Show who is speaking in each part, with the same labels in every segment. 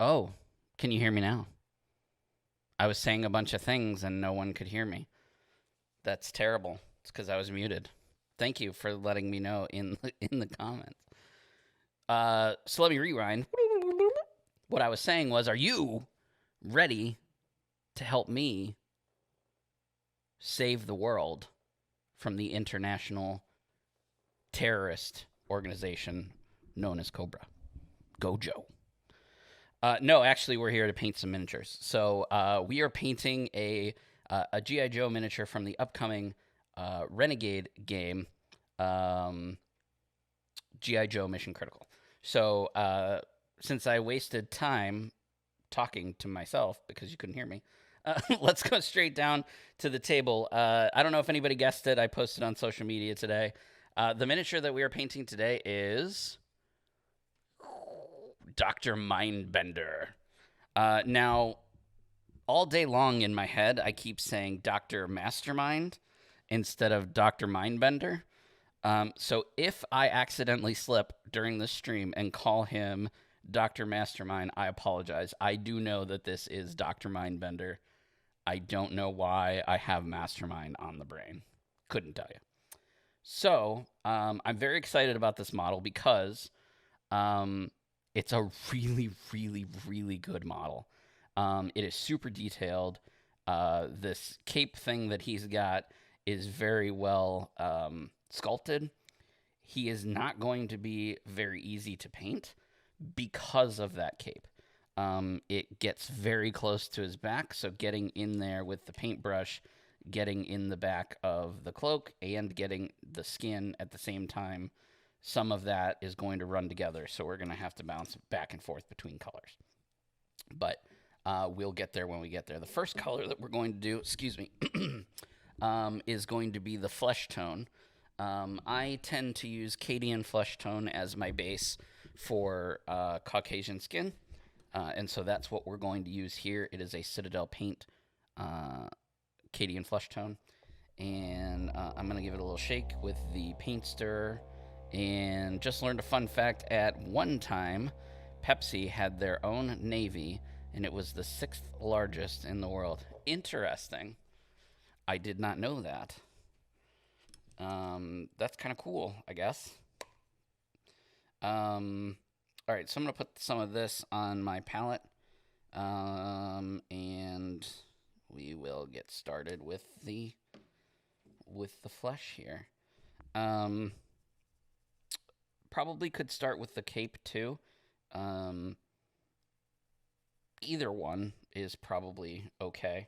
Speaker 1: Oh, can you hear me now? I was saying a bunch of things and no one could hear me. That's terrible. It's because I was muted. Thank you for letting me know in the comments. So let me rewind. What I was saying was, are you ready to help me save the world from the international terrorist organization known as Cobra? Gojo. No, actually, we're here to paint some miniatures. So we are painting a GI Joe miniature from the upcoming Renegade game, GI Joe Mission Critical. So since I wasted time talking to myself because you couldn't hear me, let's go straight down to the table. I don't know if anybody guessed it. I posted on social media today. The miniature that we are painting today is Dr. Mindbender. Now, all day long in my head, I keep saying Dr. Mastermind instead of Dr. Mindbender. So if I accidentally slip during the stream and call him Dr. Mastermind, I apologize. I do know that this is Dr. Mindbender. I don't know why I have Mastermind on the brain. Couldn't tell you. So I'm very excited about this model because it's a really, really, really good model. It is super detailed. This cape thing that he's got is very well sculpted. He is not going to be very easy to paint because of that cape. It gets very close to his back, so getting in there with the paintbrush, getting in the back of the cloak, and getting the skin at the same time, some of that is going to run together, so we're going to have to bounce back and forth between colors. But we'll get there when we get there. The first color that we're going to do, excuse me, is going to be the flesh tone. I tend to use Cadian flesh tone as my base for Caucasian skin, and so that's what we're going to use here. It is a Citadel paint Cadian flesh tone, and I'm going to give it a little shake with the paint stirrer. And just learned a fun fact: at one time, Pepsi had their own navy, and it was the 6th largest in the world. Interesting. I did not know that. That's kind of cool, I guess. All right, so I'm gonna put some of this on my palette, and we will get started with the flesh here. Probably could start with the cape too. Either one is probably okay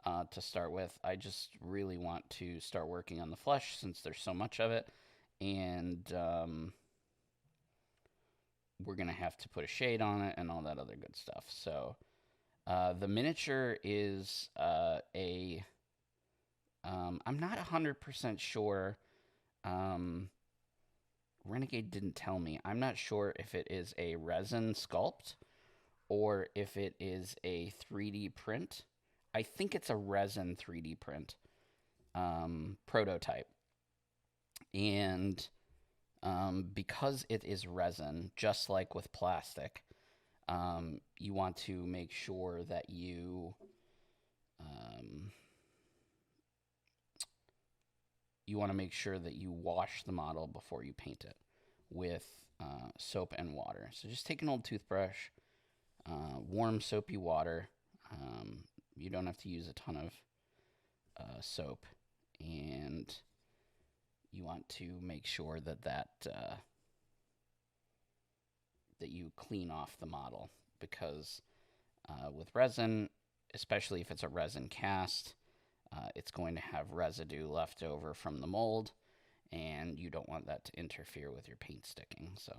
Speaker 1: to start with. I just really want to start working on the flesh since there's so much of it, and we're going to have to put a shade on it and all that other good stuff. So the miniature is I'm not 100% sure. Renegade didn't tell me. I'm not sure if it is a resin sculpt or if it is a 3D print. I think it's a resin 3D print prototype. And because it is resin, just like with plastic, you want to make sure that you wash the model before you paint it with soap and water. So just take an old toothbrush, warm soapy water. You don't have to use a ton of soap, and you want to make sure that you clean off the model, because with resin, especially if it's a resin cast, it's going to have residue left over from the mold, and you don't want that to interfere with your paint sticking. So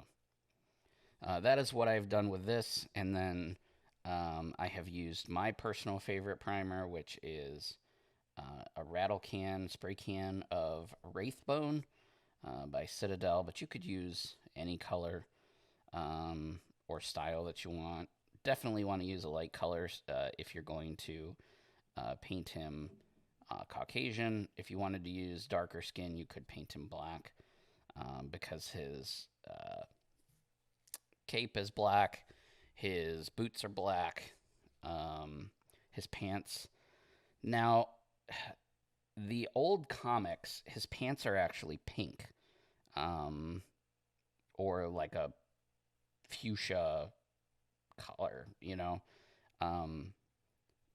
Speaker 1: that is what I've done with this, and then I have used my personal favorite primer, which is a rattle can, spray can of Wraithbone by Citadel, but you could use any color or style that you want. Definitely want to use a light color if you're going to paint him Caucasian. If you wanted to use darker skin, you could paint him black because his cape is black, His boots are black. His pants. Now, the old comics, his pants are actually pink, um, or like a fuchsia color, you know. Um,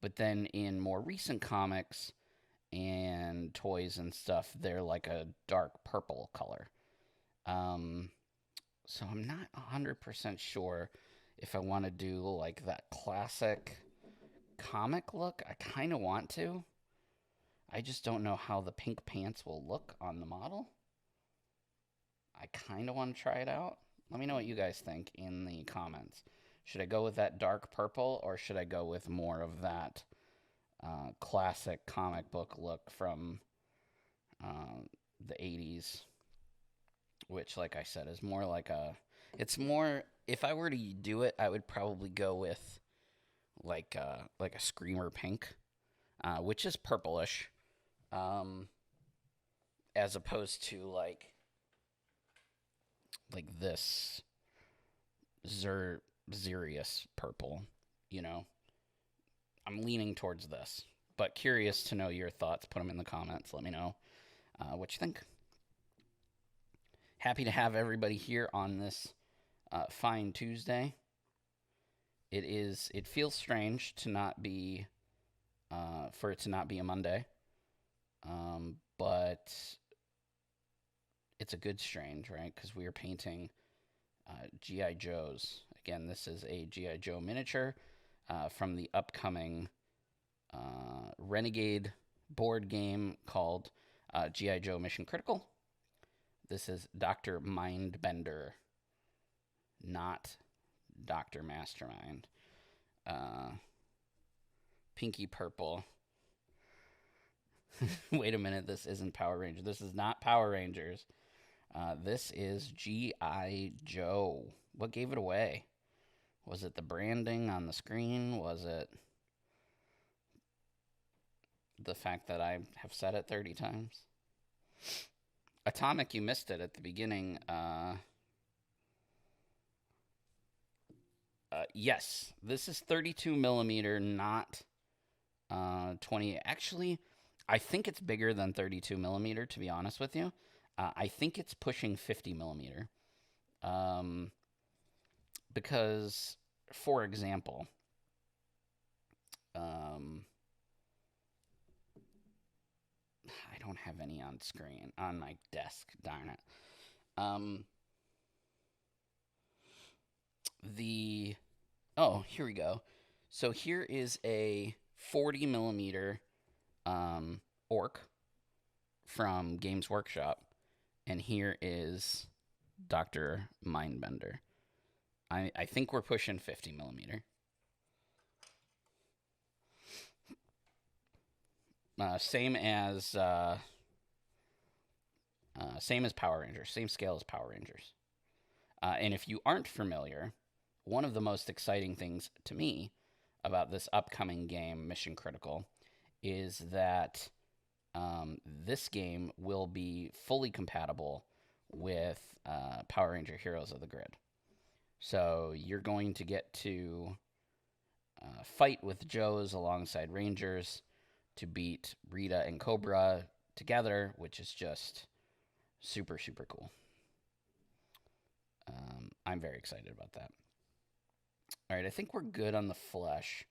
Speaker 1: but then in more recent comics and toys and stuff, they're like a dark purple color. Um, so I'm not 100% sure if I want to do like that classic comic look. I kind of want to. I just don't know how the pink pants will look on the model. I kind of want to try it out. Let me know what you guys think in the comments. Should I go with that dark purple or should I go with more of that classic comic book look from the 80s? Which, like I said, is more like a. It's more. If I were to do it, I would probably go with like a screamer pink, which is purplish, um, as opposed to like this Zerius purple. You know, I'm leaning towards this, but curious to know your thoughts. Put them in the comments. Let me know what you think. Happy to have everybody here on this fine Tuesday. It feels strange to not be for it to not be a Monday, but it's a good strange, right? Because we are painting GI Joes. Again, this is a GI Joe miniature from the upcoming Renegade board game called GI Joe Mission Critical. This is Dr. Mindbender, not Dr. Mastermind. Pinky purple. Wait a minute, this isn't Power Rangers. This is not Power Rangers. This is G.I. Joe. What gave it away? Was it the branding on the screen? Was it the fact that I have said it 30 times? Atomic, you missed it at the beginning. Yes, this is 32 millimeter, not 20. Actually, I think it's bigger than 32 millimeter, to be honest with you. I think it's pushing 50 millimeter. Because, for example, I don't have any on screen, on my desk, darn it. Here we go. So here is a 40 millimeter orc from Games Workshop, and here is Dr. Mindbender. I think we're pushing 50 millimeter. Same as Power Rangers. Same scale as Power Rangers. And if you aren't familiar, one of the most exciting things to me about this upcoming game, Mission Critical, is that this game will be fully compatible with Power Ranger Heroes of the Grid. So you're going to get to fight with Joes alongside Rangers to beat Rita and Cobra together, which is just super, super cool. I'm very excited about that. All right, I think we're good on the flesh.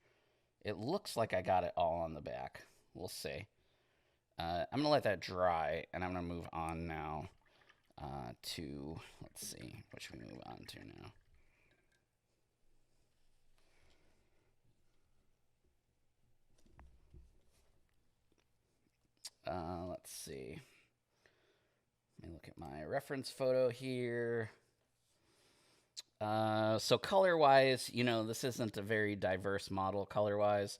Speaker 1: It looks like I got it all on the back. We'll see. I'm going to let that dry, and I'm going to move on now to, let's see, what should we move on to now? Let's see. Let me look at my reference photo here. So color-wise, this isn't a very diverse model color-wise.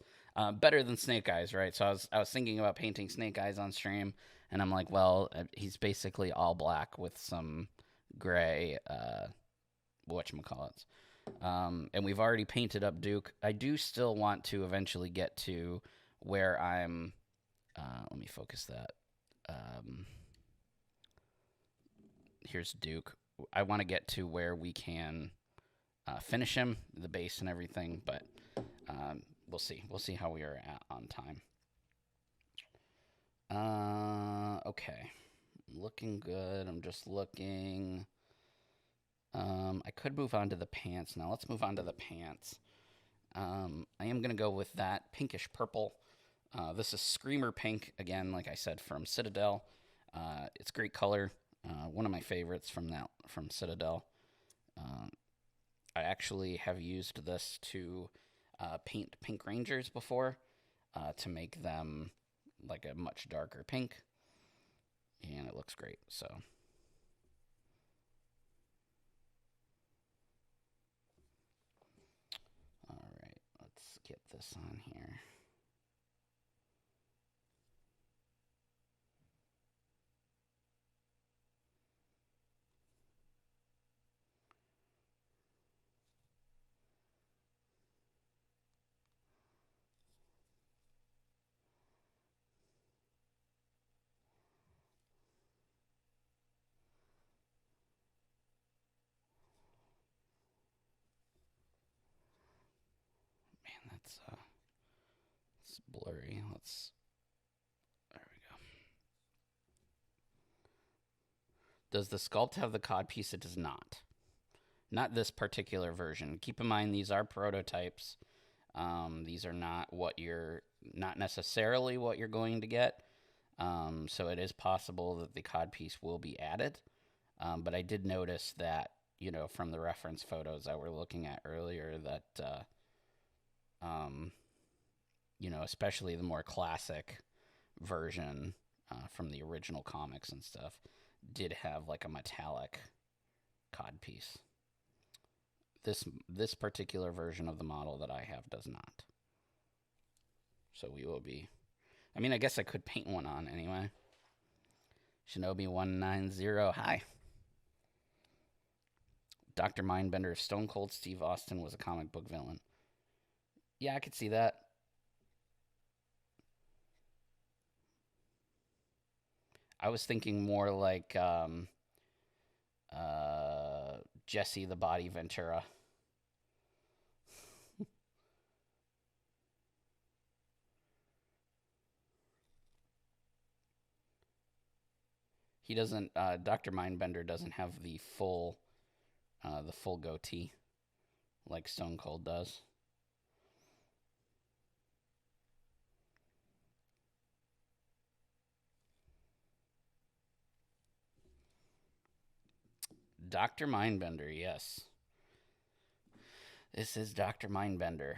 Speaker 1: Better than Snake Eyes, right? So I was thinking about painting Snake Eyes on stream, and I'm like, well, he's basically all black with some gray, whatchamacallits. And we've already painted up Duke. I do still want to eventually get to where I'm, let me focus that. Here's Duke. I want to get to where we can finish him, the base and everything. But we'll see. We'll see how we are at on time. Okay. Looking good. I'm just looking. I could move on to the pants now. Let's move on to the pants. I am going to go with that pinkish purple. This is Screamer Pink, again, like I said, from Citadel. It's great color. One of my favorites from Citadel. I actually have used this to paint Pink Rangers before to make them like a much darker pink, and it looks great. So, all right, let's get this on here. Man, it's blurry. There we go. Does the sculpt have the cod piece? It does not. Not this particular version. Keep in mind, these are prototypes. These are not necessarily what you're going to get. So it is possible that the cod piece will be added. But I did notice that, from the reference photos that we're looking at earlier, that, especially the more classic version from the original comics and stuff, did have like a metallic cod piece. This particular version of the model that I have does not. So we will be. I mean, I guess I could paint one on anyway. Shinobi190. Hi. Dr. Mindbender, Stone Cold Steve Austin was a comic book villain. Yeah, I could see that. I was thinking more like Jesse the Body Ventura. He doesn't. Dr. Mindbender doesn't have the full goatee like Stone Cold does. Dr. Mindbender, yes. This is Dr. Mindbender.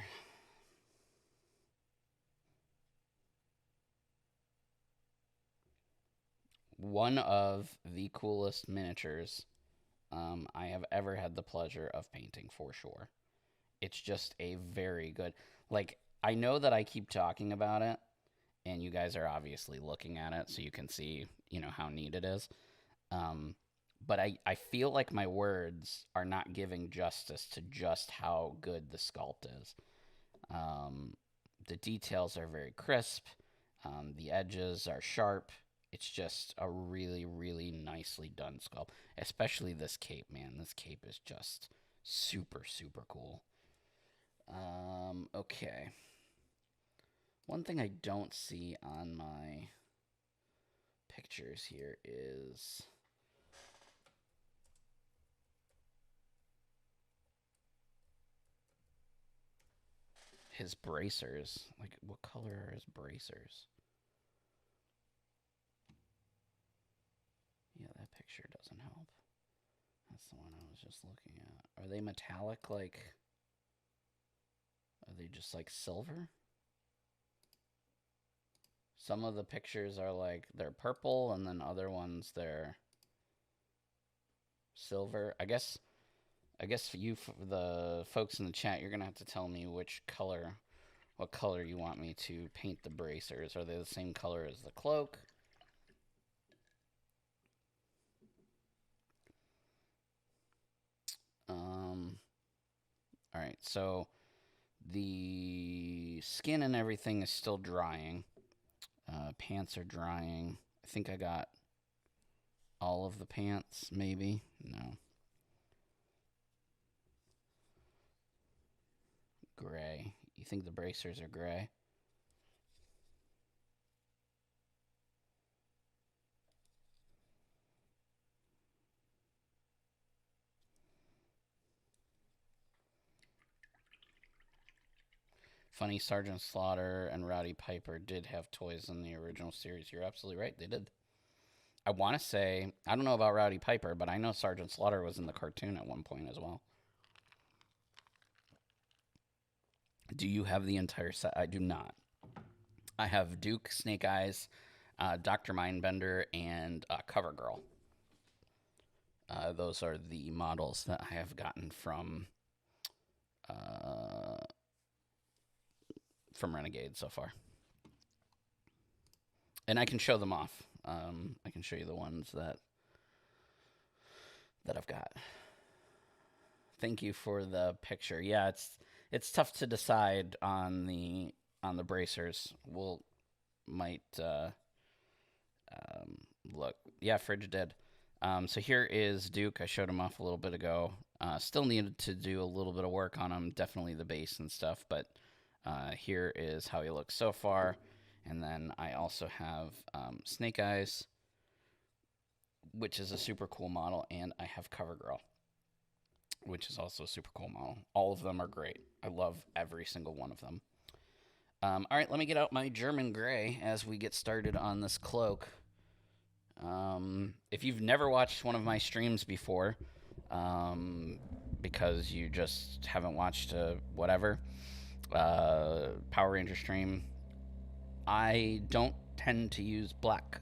Speaker 1: One of the coolest miniatures I have ever had the pleasure of painting, for sure. It's just a very good. Like, I know that I keep talking about it, and you guys are obviously looking at it, so you can see, how neat it is. But I feel like my words are not giving justice to just how good the sculpt is. The details are very crisp. The edges are sharp. It's just a really, really nicely done sculpt. Especially this cape, man. This cape is just super, super cool. Okay. One thing I don't see on my pictures here is his bracers. Like, what color are his bracers? Yeah, that picture doesn't help. That's the one I was just looking at. Are they metallic, like... Are they just, like, silver? Some of the pictures are, like, they're purple, and then other ones, they're silver. I guess for you, the folks in the chat, you're going to have to tell me what color you want me to paint the bracers. Are they the same color as the cloak? All right, so the skin and everything is still drying. Pants are drying. I think I got all of the pants, maybe. No. gray. You think the bracers are gray? Funny, Sergeant Slaughter and Rowdy Piper did have toys in the original series. You're absolutely right. They did. I want to say, I don't know about Rowdy Piper, but I know Sergeant Slaughter was in the cartoon at one point as well. Do you have the entire set? I do not. I have Duke, Snake Eyes, Dr. Mindbender, and CoverGirl. Those are the models that I have gotten uh, from Renegade so far. And I can show them off. I can show you the ones that I've got. Thank you for the picture. Yeah, it's tough to decide on the bracers. We'll might look. Yeah, Fridge did. So here is Duke. I showed him off a little bit ago. Still needed to do a little bit of work on him. Definitely the base and stuff. But here is how he looks so far. And then I also have Snake Eyes, which is a super cool model. And I have CoverGirl, which is also a super cool model. All of them are great. I love every single one of them. All right, let me get out my German Gray as we get started on this cloak. If you've never watched one of my streams before, because you just haven't watched whatever Power Ranger stream, I don't tend to use black,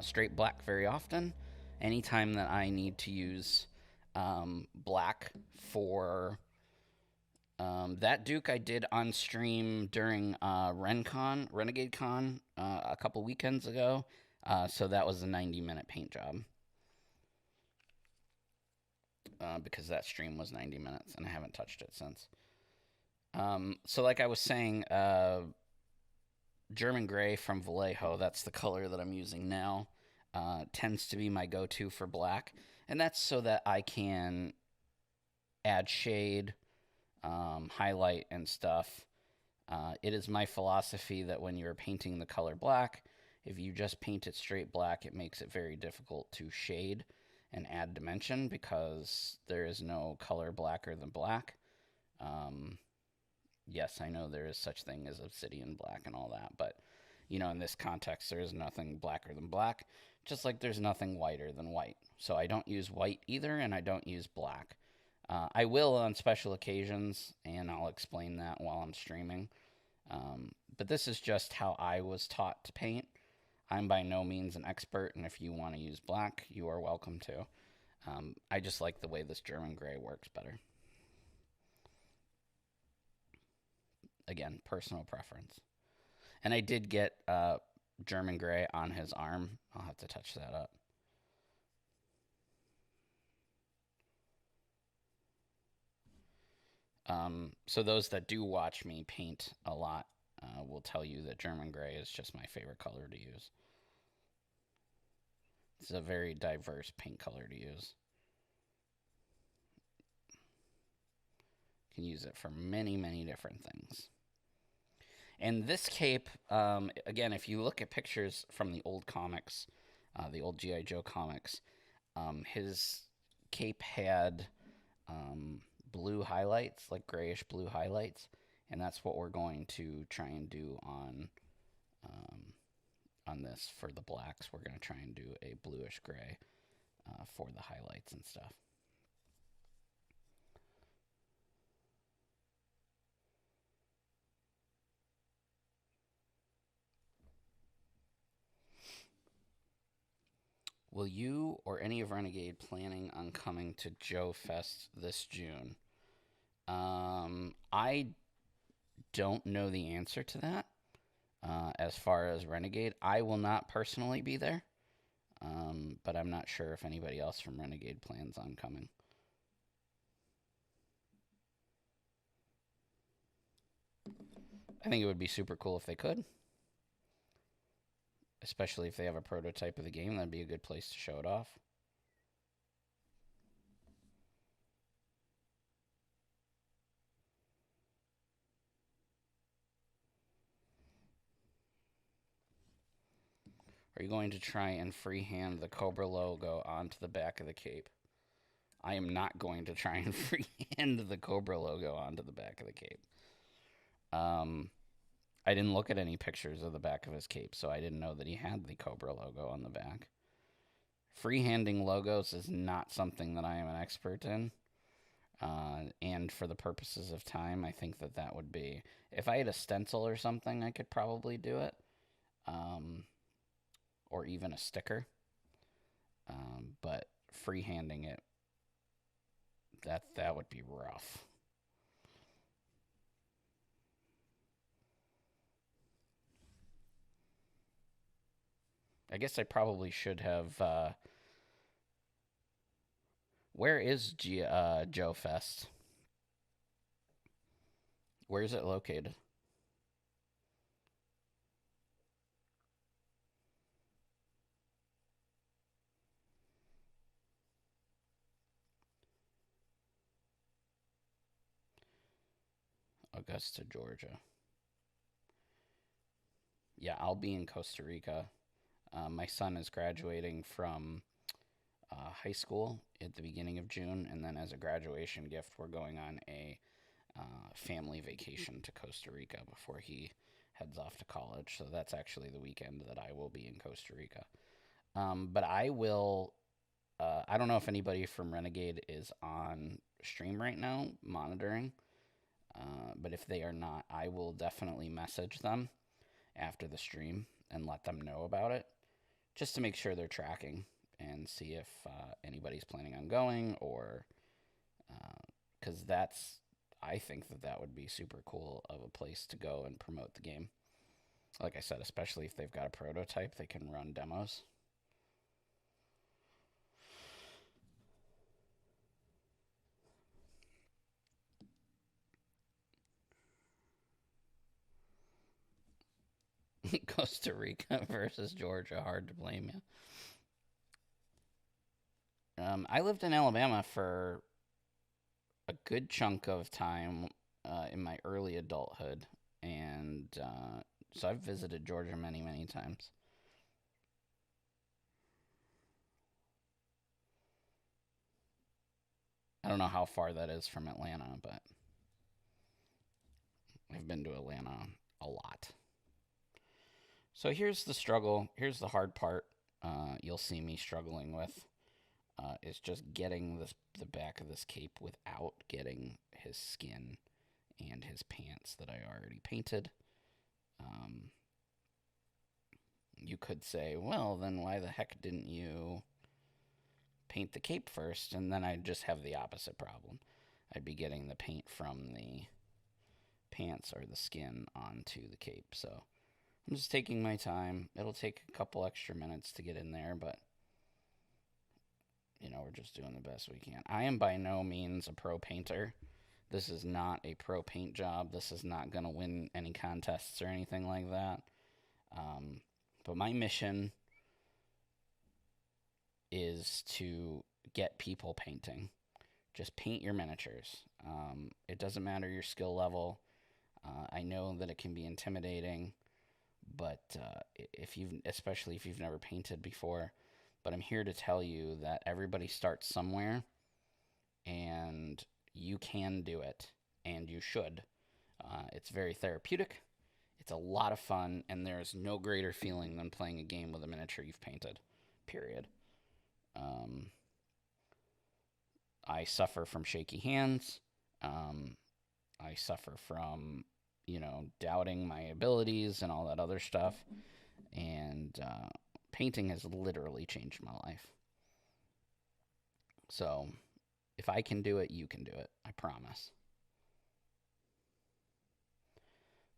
Speaker 1: straight black very often. Anytime that I need to use black for that Duke, I did on stream during Renegade Con a couple weekends ago. So that was a 90-minute paint job. Because that stream was 90 minutes, and I haven't touched it since. So like I was saying, German Gray from Vallejo, that's the color that I'm using now, tends to be my go-to for black. And that's so that I can add shade, highlight, and stuff. It is my philosophy that when you're painting the color black, if you just paint it straight black, it makes it very difficult to shade and add dimension because there is no color blacker than black. Yes, I know there is such thing as obsidian black and all that, but you know, in this context, there is nothing blacker than black, just like there's nothing whiter than white. So I don't use white either, and I don't use black. I will on special occasions, and I'll explain that while I'm streaming. But this is just how I was taught to paint. I'm by no means an expert, and if you want to use black, you are welcome to. I just like the way this German Gray works better. Again, personal preference. And I did get German Gray on his arm. I'll have to touch that up. So those that do watch me paint a lot will tell you that German Gray is just my favorite color to use. It's a very diverse paint color to use. You can use it for many, many different things. And this cape, again, if you look at pictures from the old comics, the old G.I. Joe comics, his cape had blue highlights, like grayish blue highlights, and that's what we're going to try and do on this for the blacks. We're going to try and do a bluish gray for the highlights and stuff. Will you or any of Renegade planning on coming to Joe Fest this June? I don't know the answer to that. As far as Renegade, I will not personally be there, but I'm not sure if anybody else from Renegade plans on coming. I think it would be super cool if they could. Especially if they have a prototype of the game, that'd be a good place to show it off. Are you going to try and freehand the Cobra logo onto the back of the cape? I am not going to try and freehand the Cobra logo onto the back of the cape. Um, I didn't look at any pictures of the back of his cape, so I didn't know that he had the Cobra logo on the back. Freehanding logos is not something that I am an expert in. And for the purposes of time, I think that that would be. If I had a stencil or something, I could probably do it. Um, or even a sticker. But freehanding it, that would be rough. I guess I probably should have. Where is Joe Fest? Where is it located? Augusta, Georgia. Yeah, I'll be in Costa Rica. My son is graduating from high school at the beginning of June, and then as a graduation gift, we're going on a family vacation to Costa Rica before he heads off to college. So that's actually the weekend that I will be in Costa Rica. But I will. I don't know if anybody from Renegade is on stream right now monitoring, but if they are not, I will definitely message them after the stream and let them know about it, just to make sure they're tracking and see if anybody's planning on going, or because that's, I think that that would be super cool of a place to go and promote the game. Like I said, especially if they've got a prototype, they can run demos. Costa Rica versus Georgia, hard to blame you. I lived in Alabama for a good chunk of time in my early adulthood, and so I've visited Georgia many, many times. I don't know how far that is from Atlanta, but I've been to Atlanta a lot. So here's the struggle. Here's the hard part. You'll see me struggling with is just getting the back of this cape without getting his skin and his pants that I already painted. Um, you could say, well, then why the heck didn't you paint the cape first? And then I'd just have the opposite problem. I'd be getting the paint from the pants or the skin onto the cape. So I'm just taking my time. It'll take a couple extra minutes to get in there, but we're just doing the best we can. I am by no means a pro painter. This is not a pro paint job. This is not going to win any contests or anything like that. But my mission is to get people painting. Just paint your miniatures. It doesn't matter your skill level. I know that it can be intimidating, but especially if you've never painted before, but I'm here to tell you that everybody starts somewhere, and you can do it, and you should. It's very therapeutic. It's a lot of fun, and there's no greater feeling than playing a game with a miniature you've painted. Period. Um, I suffer from shaky hands. Um, I suffer from, doubting my abilities and all that other stuff. And painting has literally changed my life. So if I can do it, you can do it. I promise.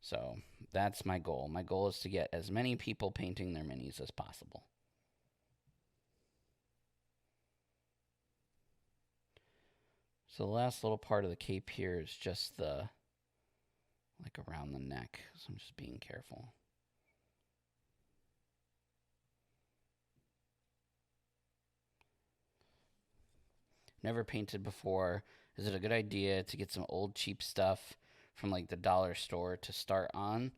Speaker 1: So that's my goal. My goal is to get as many people painting their minis as possible. So the last little part of the cape here is just like around the neck. So I'm just being careful. Never painted before. Is it a good idea to get some old cheap stuff from like the dollar store to start on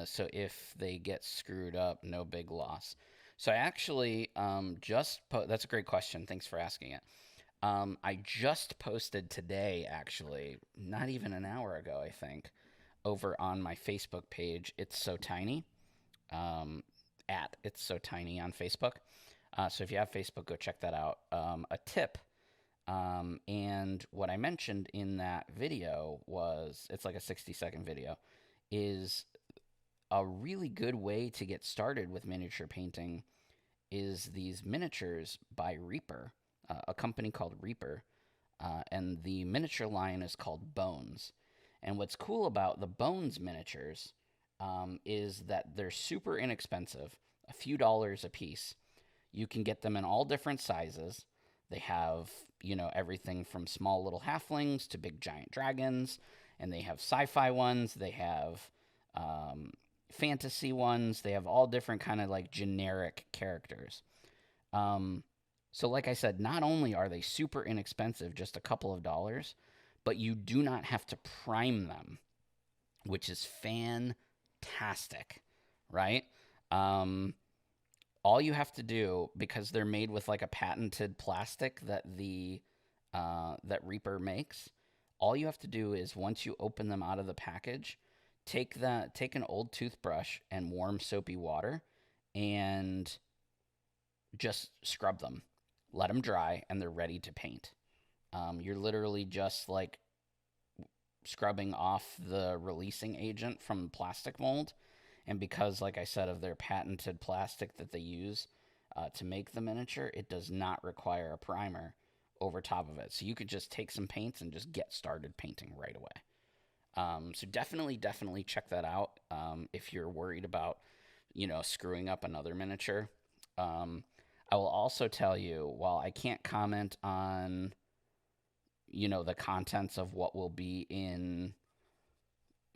Speaker 1: So if they get screwed up, no big loss. So I actually that's a great question. Thanks for asking it. I just posted today, actually, not even an hour ago, I think, over on my Facebook page. It's so tiny. At It's So Tiny on Facebook. So if you have Facebook, go check that out. A tip. And what I mentioned in that video was it's like a 60-second video, is a really good way to get started with miniature painting is these miniatures by Reaper, a company called Reaper. And the miniature line is called Bones. And what's cool about the Bones miniatures is that they're super inexpensive, a few dollars a piece. You can get them in all different sizes. They have, everything from small little halflings to big giant dragons, and they have sci-fi ones. They have fantasy ones. They have all different kind of like generic characters. Um, so, like I said, not only are they super inexpensive, just a couple of dollars, but you do not have to prime them, which is fantastic, right? Um, all you have to do, because they're made with like a patented plastic that Reaper makes, all you have to do is once you open them out of the package, take an old toothbrush and warm soapy water and just scrub them, let them dry, and they're ready to paint. You're literally just like scrubbing off the releasing agent from the plastic mold. And because, like I said, of their patented plastic that they use to make the miniature, it does not require a primer over top of it. So you could just take some paints and just get started painting right away. So definitely check that out if you're worried about, screwing up another miniature. I will also tell you, while I can't comment on, the contents of what will be in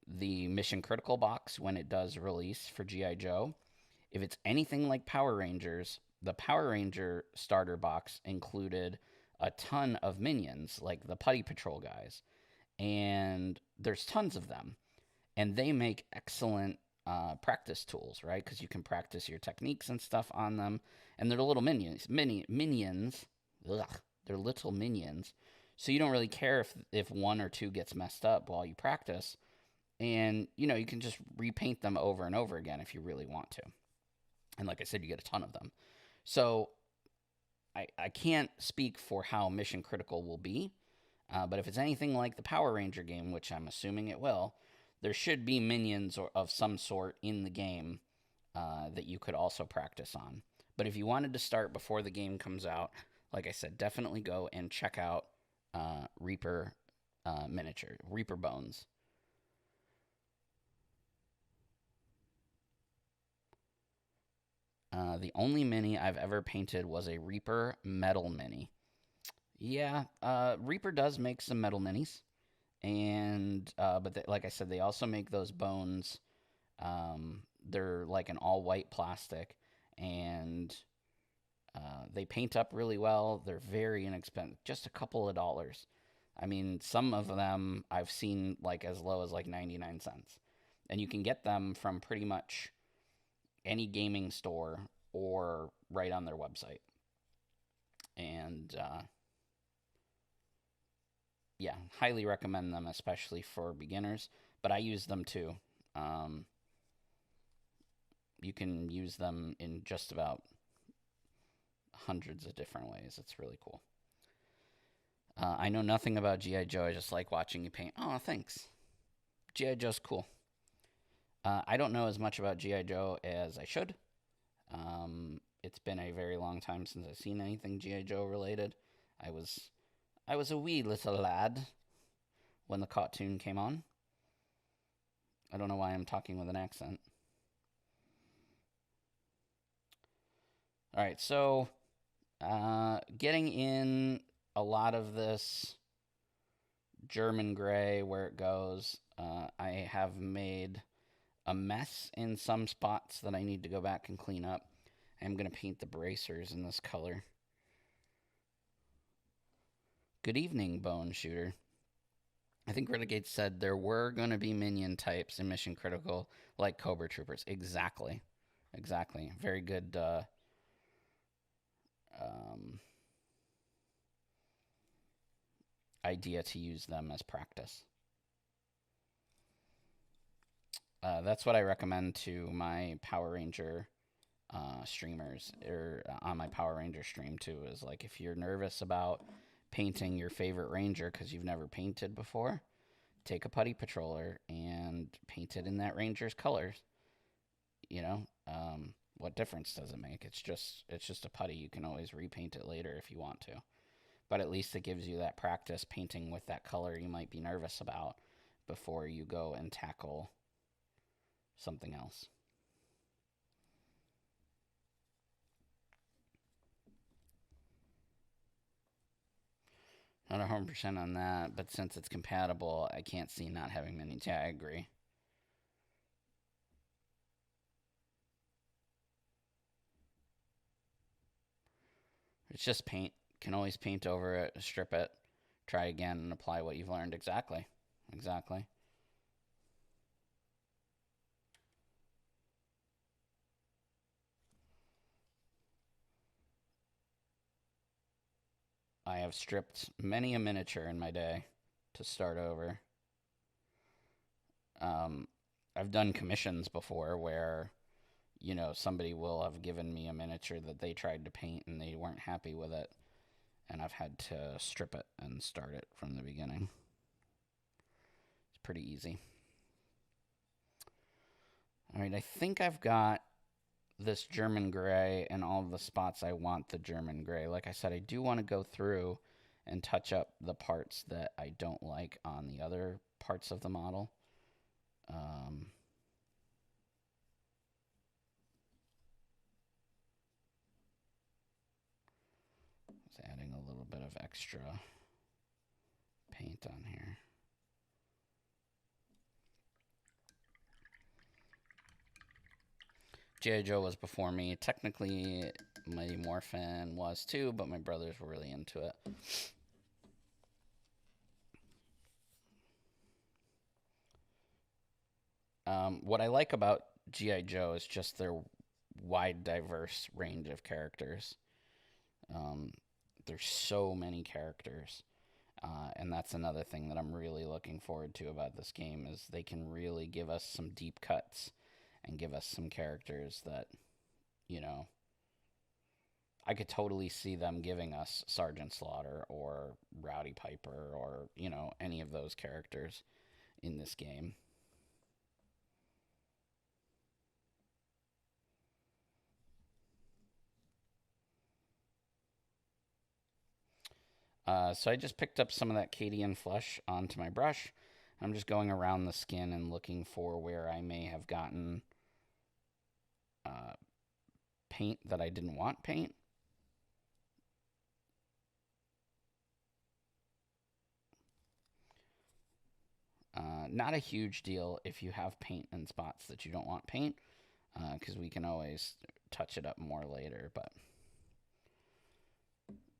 Speaker 1: the Mission Critical box when it does release for G.I. Joe, if it's anything like Power Rangers, the Power Ranger starter box included a ton of minions, like the Putty Patrol guys. And there's tons of them. And they make excellent practice tools, right? Because you can practice your techniques and stuff on them. And they're little minions. Ugh, they're little minions. So you don't really care if one or two gets messed up while you practice. And, you can just repaint them over and over again if you really want to. And like I said, you get a ton of them. So I can't speak for how Mission Critical will be. But if it's anything like the Power Ranger game, which I'm assuming it will, there should be minions of some sort in the game that you could also practice on. But if you wanted to start before the game comes out, like I said, definitely go and check out Reaper Reaper Bones. The only mini I've ever painted was a Reaper metal mini. Yeah, Reaper does make some metal minis, and but like I said, they also make those bones. They're like an all white plastic, and they paint up really well. They're very inexpensive, just a couple of dollars. I mean, some of them I've seen like as low as like 99 cents, and you can get them from pretty much any gaming store or right on their website. And yeah, highly recommend them, especially for beginners. But I use them too. You can use them in just about hundreds of different ways. It's really cool. I know nothing about G.I. Joe. I just like watching you paint. Oh, thanks. G.I. Joe's cool. I don't know as much about G.I. Joe as I should. It's been a very long time since I've seen anything G.I. Joe related. I was a wee little lad when the cartoon came on. I don't know why I'm talking with an accent. All right, so getting in a lot of this German gray where it goes, I have made a mess in some spots that I need to go back and clean up. I'm going to paint the bracers in this color. Good evening, Bone Shooter. I think Renegade said there were going to be minion types in Mission Critical like Cobra Troopers. Exactly. Exactly. Very good um, idea to use them as practice. That's what I recommend to my Power Ranger streamers, or on my Power Ranger stream too. Is like, if you're nervous about painting your favorite Ranger because you've never painted before, take a putty patroller and paint it in that Ranger's colors. You know, what difference does it make? It's just a putty. You can always repaint it later if you want to, but at least it gives you that practice painting with that color you might be nervous about before you go and tackle something else. Not 100% on that, but since it's compatible, I can't see not having many. Yeah, I agree. It's just paint. Can always paint over it, strip it, try again, and apply what you've learned. Exactly. Exactly. I have stripped many a miniature in my day to start over. Um, I've done commissions before where, somebody will have given me a miniature that they tried to paint and they weren't happy with it, and I've had to strip it and start it from the beginning. It's pretty easy. All right, I think I've got this German gray and all of the spots I want the German gray. Like I said, I do want to go through and touch up the parts that I don't like on the other parts of the model. Um, just adding a little bit of extra paint on here. G.I. Joe was before me. Technically, Mighty Morphin was too, but my brothers were really into it. What I like about G.I. Joe is just their wide, diverse range of characters. Um, there's so many characters. And that's another thing that I'm really looking forward to about this game is they can really give us some deep cuts and give us some characters that, you know, I could totally see them giving us Sergeant Slaughter or Rowdy Piper or, any of those characters in this game. So I just picked up some of that Cadian flesh onto my brush. I'm just going around the skin and looking for where I may have gotten uh, paint that I didn't want paint. Not a huge deal if you have paint in spots that you don't want paint, because we can always touch it up more later. But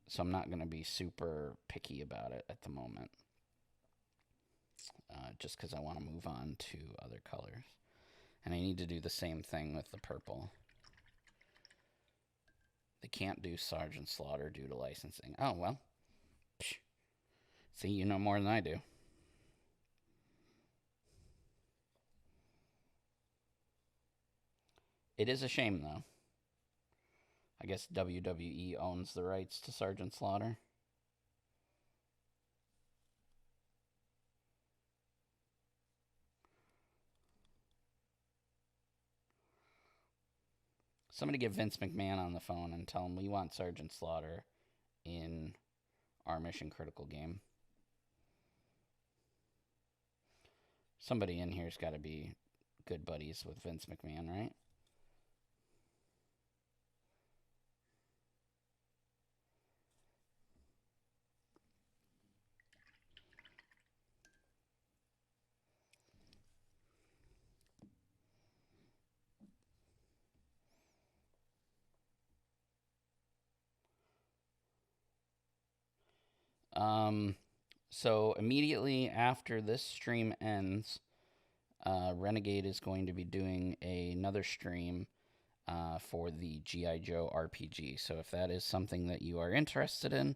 Speaker 1: so I'm not going to be super picky about it at the moment, just because I want to move on to other colors. And I need to do the same thing with the purple. They can't do Sergeant Slaughter due to licensing. Oh, well. Psh. See, you know more than I do. It is a shame, though. I guess WWE owns the rights to Sergeant Slaughter. Somebody get Vince McMahon on the phone and tell him we want Sergeant Slaughter in our Mission Critical game. Somebody in here's got to be good buddies with Vince McMahon, right? Um, So immediately after this stream ends, Renegade is going to be doing another stream for the G.I. Joe RPG. So if that is something that you are interested in,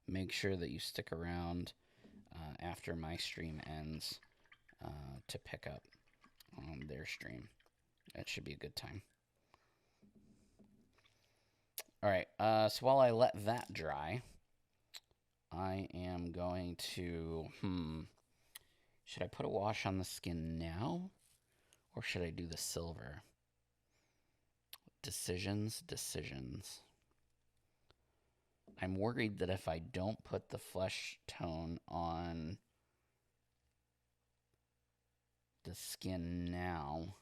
Speaker 1: make sure that you stick around after my stream ends to pick up on their stream. That should be a good time. All right, so while I let that dry, I am going to, should I put a wash on the skin now? Or should I do the silver? Decisions. I'm worried that if I don't put the flesh tone on the skin now...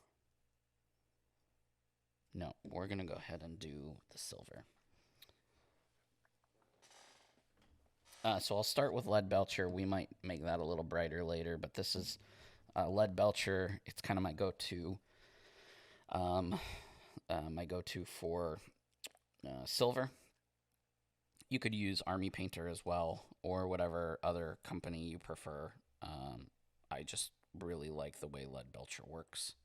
Speaker 1: No, we're going to go ahead and do the silver. So I'll start with Lead Belcher. We might make that a little brighter later, but this is Lead Belcher. It's kind of my go-to. My go-to for silver. You could use Army Painter as well, or whatever other company you prefer. I just really like the way Lead Belcher works.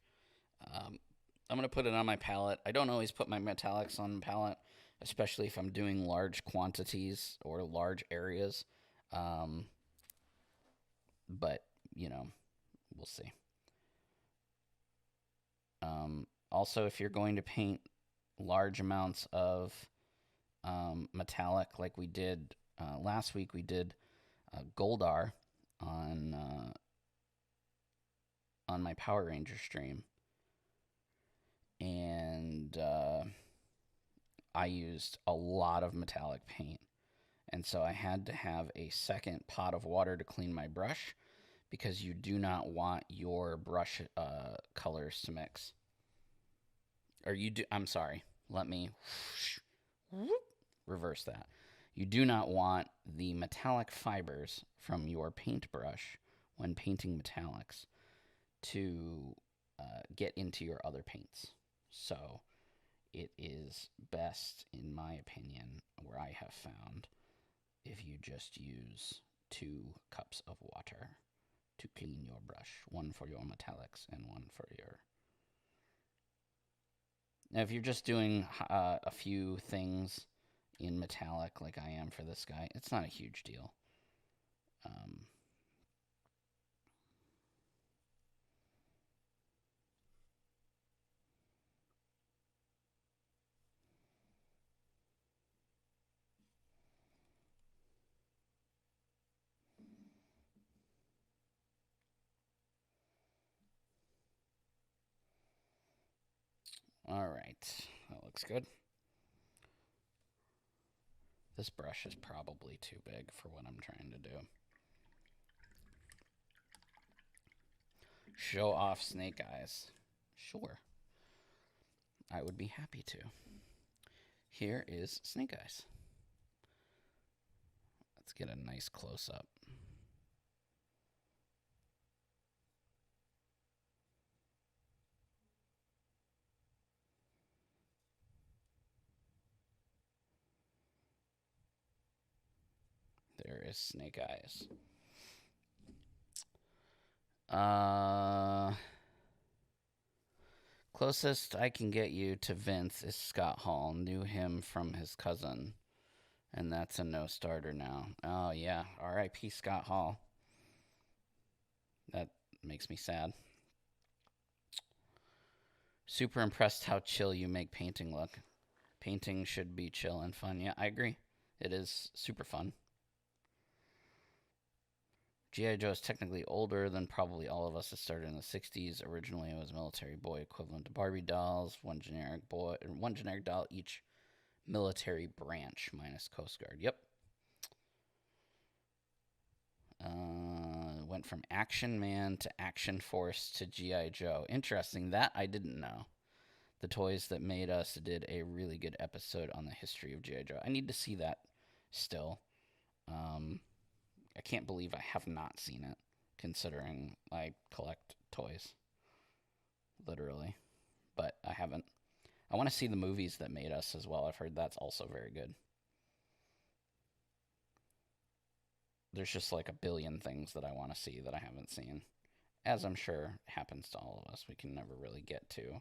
Speaker 1: I'm going to put it on my palette. I don't always put my metallics on the palette, especially if I'm doing large quantities or large areas. But, you know, we'll see. Also, if you're going to paint large amounts of metallic, like we did last week, we did Goldar on my Power Ranger stream, and I used a lot of metallic paint, and so I had to have a second pot of water to clean my brush, because you do not want your brush colors to mix. Or you do, I'm sorry, let me reverse that. You do not want the metallic fibers from your paintbrush when painting metallics to get into your other paints. So it is best, in my opinion, where I have found, if you just use 2 cups of water to clean your brush. One for your metallics and one for your... Now, if you're just doing a few things in metallic like I am for this guy, it's not a huge deal. All right, that looks good. This brush is probably too big for what I'm trying to do. Show off snake eyes. Sure. I would be happy to. Here is snake eyes. Let's get a nice close-up. There is snake eyes. Closest I can get you to Vince is Scott Hall. Knew him from his cousin, and that's a no-starter now. Oh, yeah. R.I.P. Scott Hall. That makes me sad. Super impressed how chill you make painting look. Painting should be chill and fun. Yeah, I agree. It is super fun. G.I. Joe is technically older than probably all of us that started in the 60s. Originally, it was military boy equivalent to Barbie dolls. One generic doll each military branch minus Coast Guard. Yep. Went from Action Man to Action Force to G.I. Joe. Interesting. That I didn't know. The Toys That Made Us did a really good episode on the history of G.I. Joe. I need to see that still. I can't believe I have not seen it, considering I collect toys. Literally. But I haven't. I want to see the movies that made us as well. I've heard that's also very good. there's just like a billion things that I want to see that I haven't seen. As I'm sure happens to all of us, we can never really get to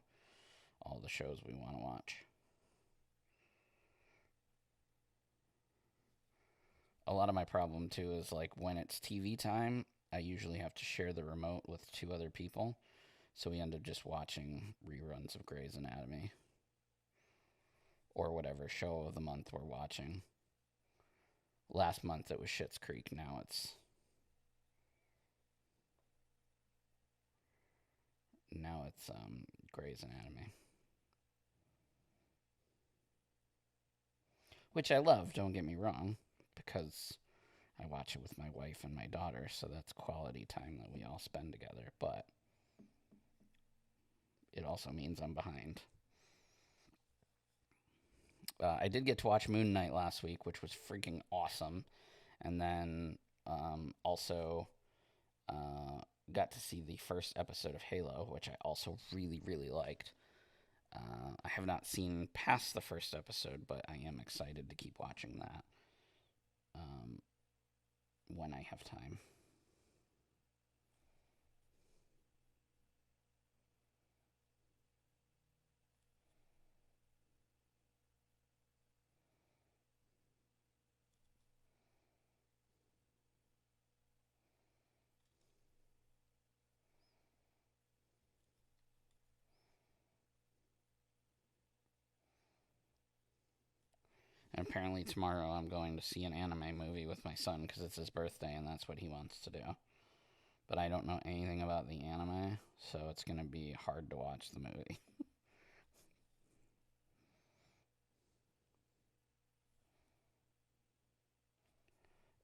Speaker 1: all the shows we want to watch. A lot of my problem too is like when it's TV time, I usually have to share the remote with two other people, so we end up just watching reruns of Grey's Anatomy or whatever show of the month we're watching. Last month it was Schitt's Creek. Now it's Grey's Anatomy, which I love. Don't get me wrong, because I watch it with my wife and my daughter, so that's quality time that we all spend together. But it also means I'm behind. I did get to watch Moon Knight last week, which was freaking awesome, and then also got to see the first episode of Halo, which I also really, really liked. I have not seen past the first episode, but I am excited to keep watching that when I have time. And apparently tomorrow I'm going to see an anime movie with my son because it's his birthday and that's what he wants to do. But I don't know anything about the anime, so it's going to be hard to watch the movie.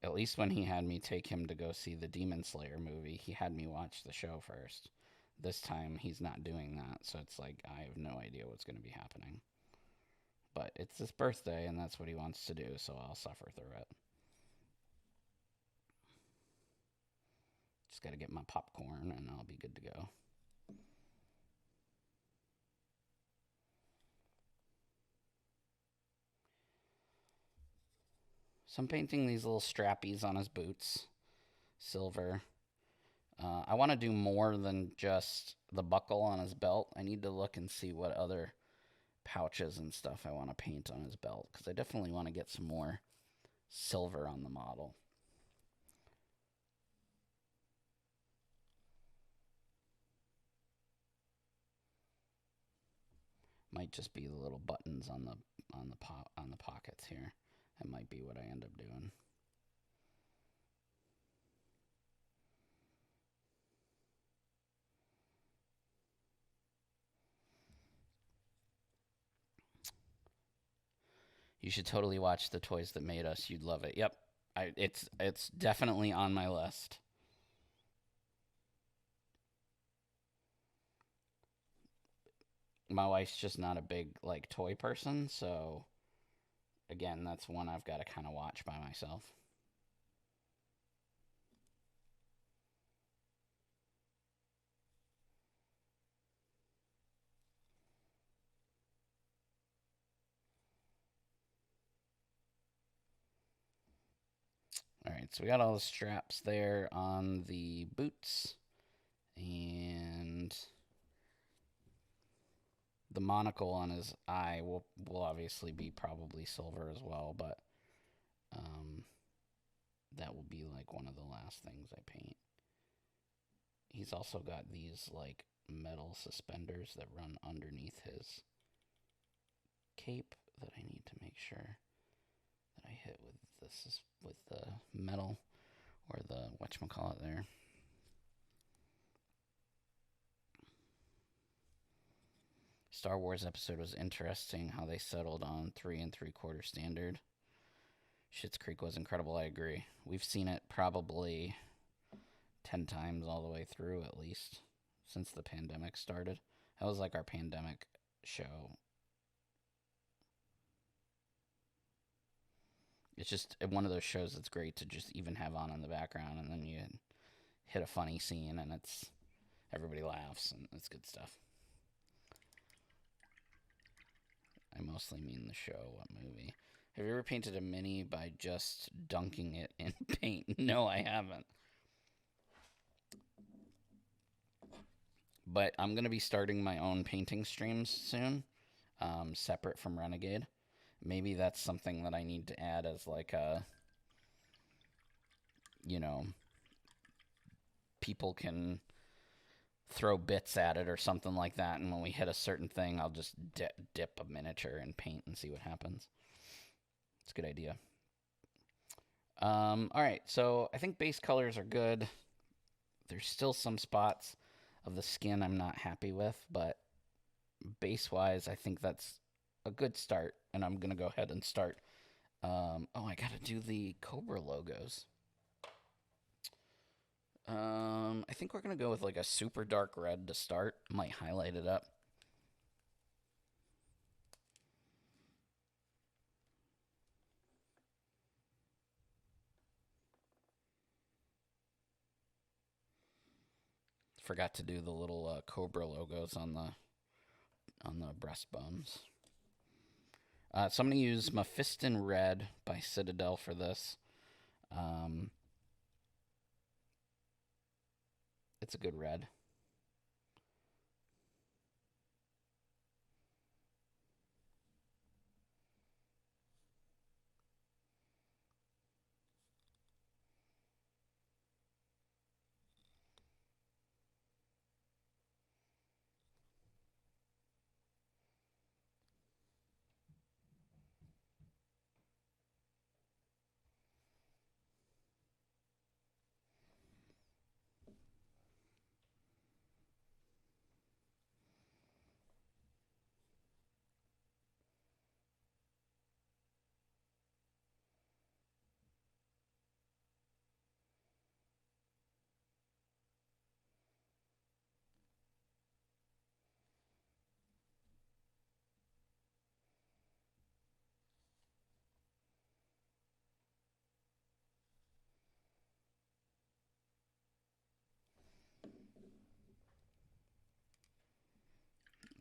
Speaker 1: At least when he had me take him to go see the Demon Slayer movie, he had me watch the show first. This time he's not doing that, so it's like I have no idea what's going to be happening. But it's his birthday and that's what he wants to do, so I'll suffer through it. Just got to get my popcorn and I'll be good to go. So I'm painting these little strappies on his boots, silver. I want to do more than just the buckle on his belt. I need to look and see what other pouches and stuff I want to paint on his belt because I definitely want to get some more silver on the model. Might just be the little buttons on the pockets here. That might be what I end up doing. You should totally watch The Toys That Made Us. You'd love it. Yep. It's definitely on my list. My wife's just not a big like toy person, so again, that's one I've got to kind of watch by myself. All right, so we got all the straps there on the boots, and the monocle on his eye will obviously be probably silver as well, but that will be like one of the last things I paint. He's also got these like metal suspenders that run underneath his cape that I need to make sure that I hit with the metal or the whatchamacallit there. Star Wars episode was interesting how they settled on 3 3/4 standard. Schitt's Creek was incredible, I agree. We've seen it probably 10 times all the way through at least since the pandemic started. That was like our pandemic show. It's just one of those shows that's great to just even have on in the background, and then you hit a funny scene and it's everybody laughs and it's good stuff. I mostly mean the show, what movie. Have you ever painted a mini by just dunking it in paint? No, I haven't. But I'm going to be starting my own painting streams soon, separate from Renegade. Maybe that's something that I need to add as like a, you know, people can throw bits at it or something like that. And when we hit a certain thing, I'll just dip a miniature in paint and see what happens. It's a good idea. All right, so I think base colors are good. There's still some spots of the skin I'm not happy with, but base-wise, I think that's a good start. And I'm going to go ahead and start. Oh, I got to do the Cobra logos. I think we're going to go with like a super dark red to start. Might highlight it up. Forgot to do the little Cobra logos on the breastbones. So I'm going to use Mephiston Red by Citadel for this. It's a good red.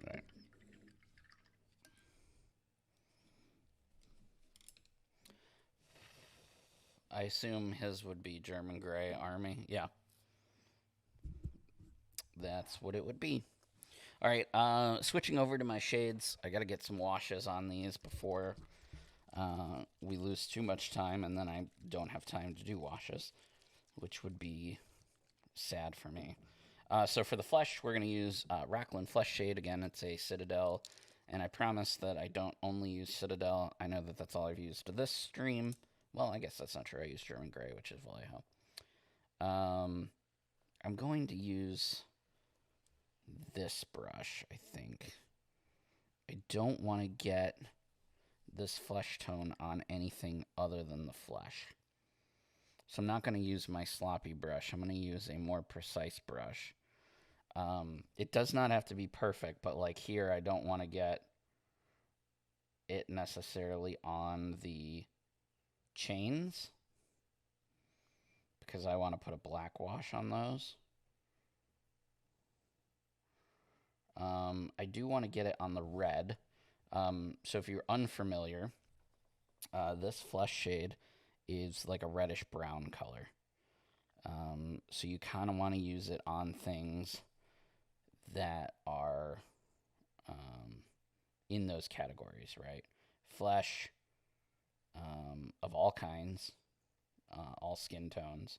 Speaker 1: Right. I assume his would be German Gray Army. Yeah. That's what it would be. All right, switching over to my shades. I got to get some washes on these before we lose too much time, and then I don't have time to do washes, which would be sad for me. So for the flesh, we're going to use Racklin Flesh Shade. Again, it's a Citadel, and I promise that I don't only use Citadel. I know that that's all I've used to this stream. Well, I guess that's not true. I use German Gray, which is Vallejo. I'm going to use this brush, I think. I don't want to get this flesh tone on anything other than the flesh. So I'm not going to use my sloppy brush. I'm going to use a more precise brush. It does not have to be perfect, but like here, I don't want to get it necessarily on the chains because I want to put a black wash on those. I do want to get it on the red. So if you're unfamiliar, this flesh shade is like a reddish brown color. So you kind of want to use it on things that are in those categories, right? Flesh of all kinds, all skin tones.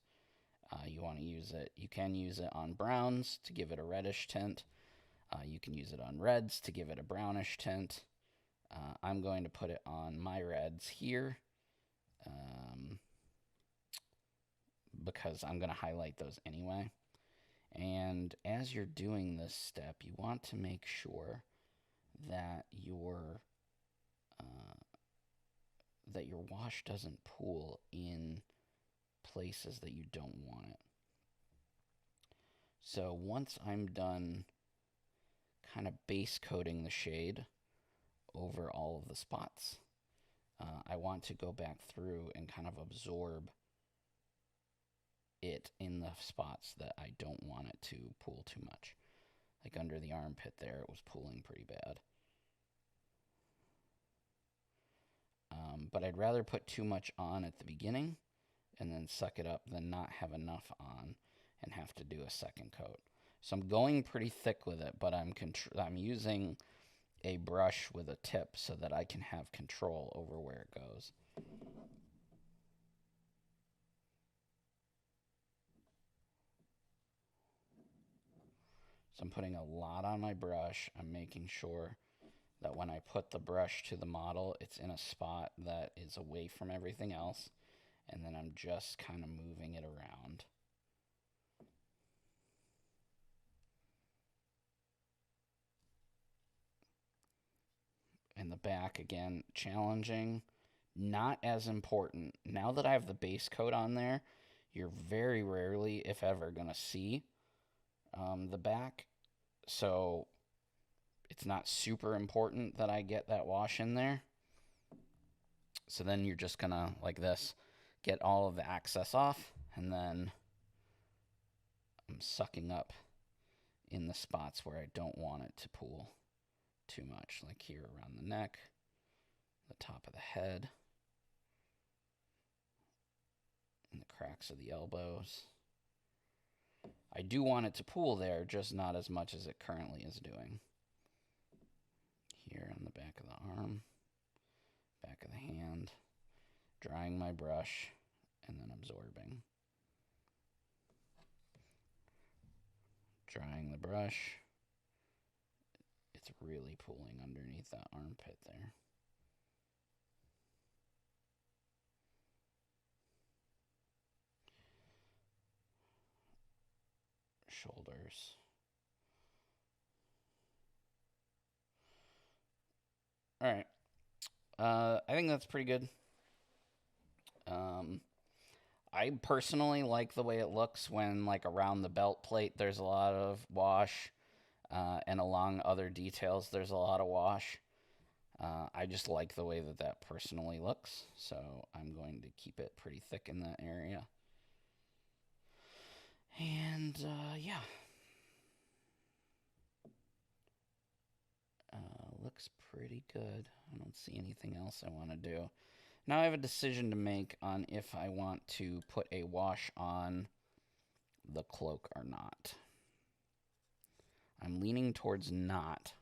Speaker 1: You want to use it. You can use it on browns to give it a reddish tint. You can use it on reds to give it a brownish tint. I'm going to put it on my reds here because I'm going to highlight those anyway. And as you're doing this step, you want to make sure that your wash doesn't pool in places that you don't want it. So once I'm done kind of base coating the shade over all of the spots, I want to go back through and kind of absorb it in the spots that I don't want it to pool too much. Like under the armpit there, it was pooling pretty bad. But I'd rather put too much on at the beginning and then suck it up than not have enough on and have to do a second coat. So I'm going pretty thick with it, but I'm using a brush with a tip so that I can have control over where it goes. So I'm putting a lot on my brush. I'm making sure that when I put the brush to the model, it's in a spot that is away from everything else. And then I'm just kind of moving it around. In the back, again, challenging, not as important. Now that I have the base coat on there, you're very rarely, if ever, going to see the back. So it's not super important that I get that wash in there. So then you're just going to, like this, get all of the excess off, and then I'm sucking up in the spots where I don't want it to pool too much, like here around the neck, the top of the head, and the cracks of the elbows. I do want it to pool there, just not as much as it currently is doing. Here on the back of the arm, back of the hand, drying my brush, and then absorbing. Drying the brush. It's really pooling underneath that armpit there. Shoulders. All right. I think that's pretty good. I personally like the way it looks when, like, around the belt plate there's a lot of wash, and along other details there's a lot of wash. I just like the way that that personally looks, so I'm going to keep it pretty thick in that area. And, yeah. Looks pretty good. I don't see anything else I want to do. Now I have a decision to make on if I want to put a wash on the cloak or not. I'm leaning towards not.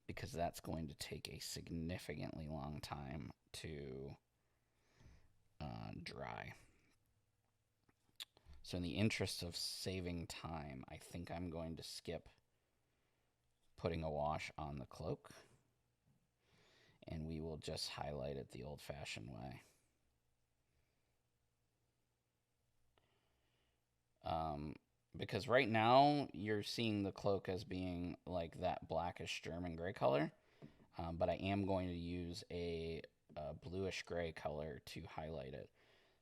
Speaker 1: Because that's going to take a significantly long time to dry. So in the interest of saving time, I think I'm going to skip putting a wash on the cloak, and we will just highlight it the old-fashioned way. Because right now you're seeing the cloak as being like that blackish German gray color, but I am going to use a bluish gray color to highlight it.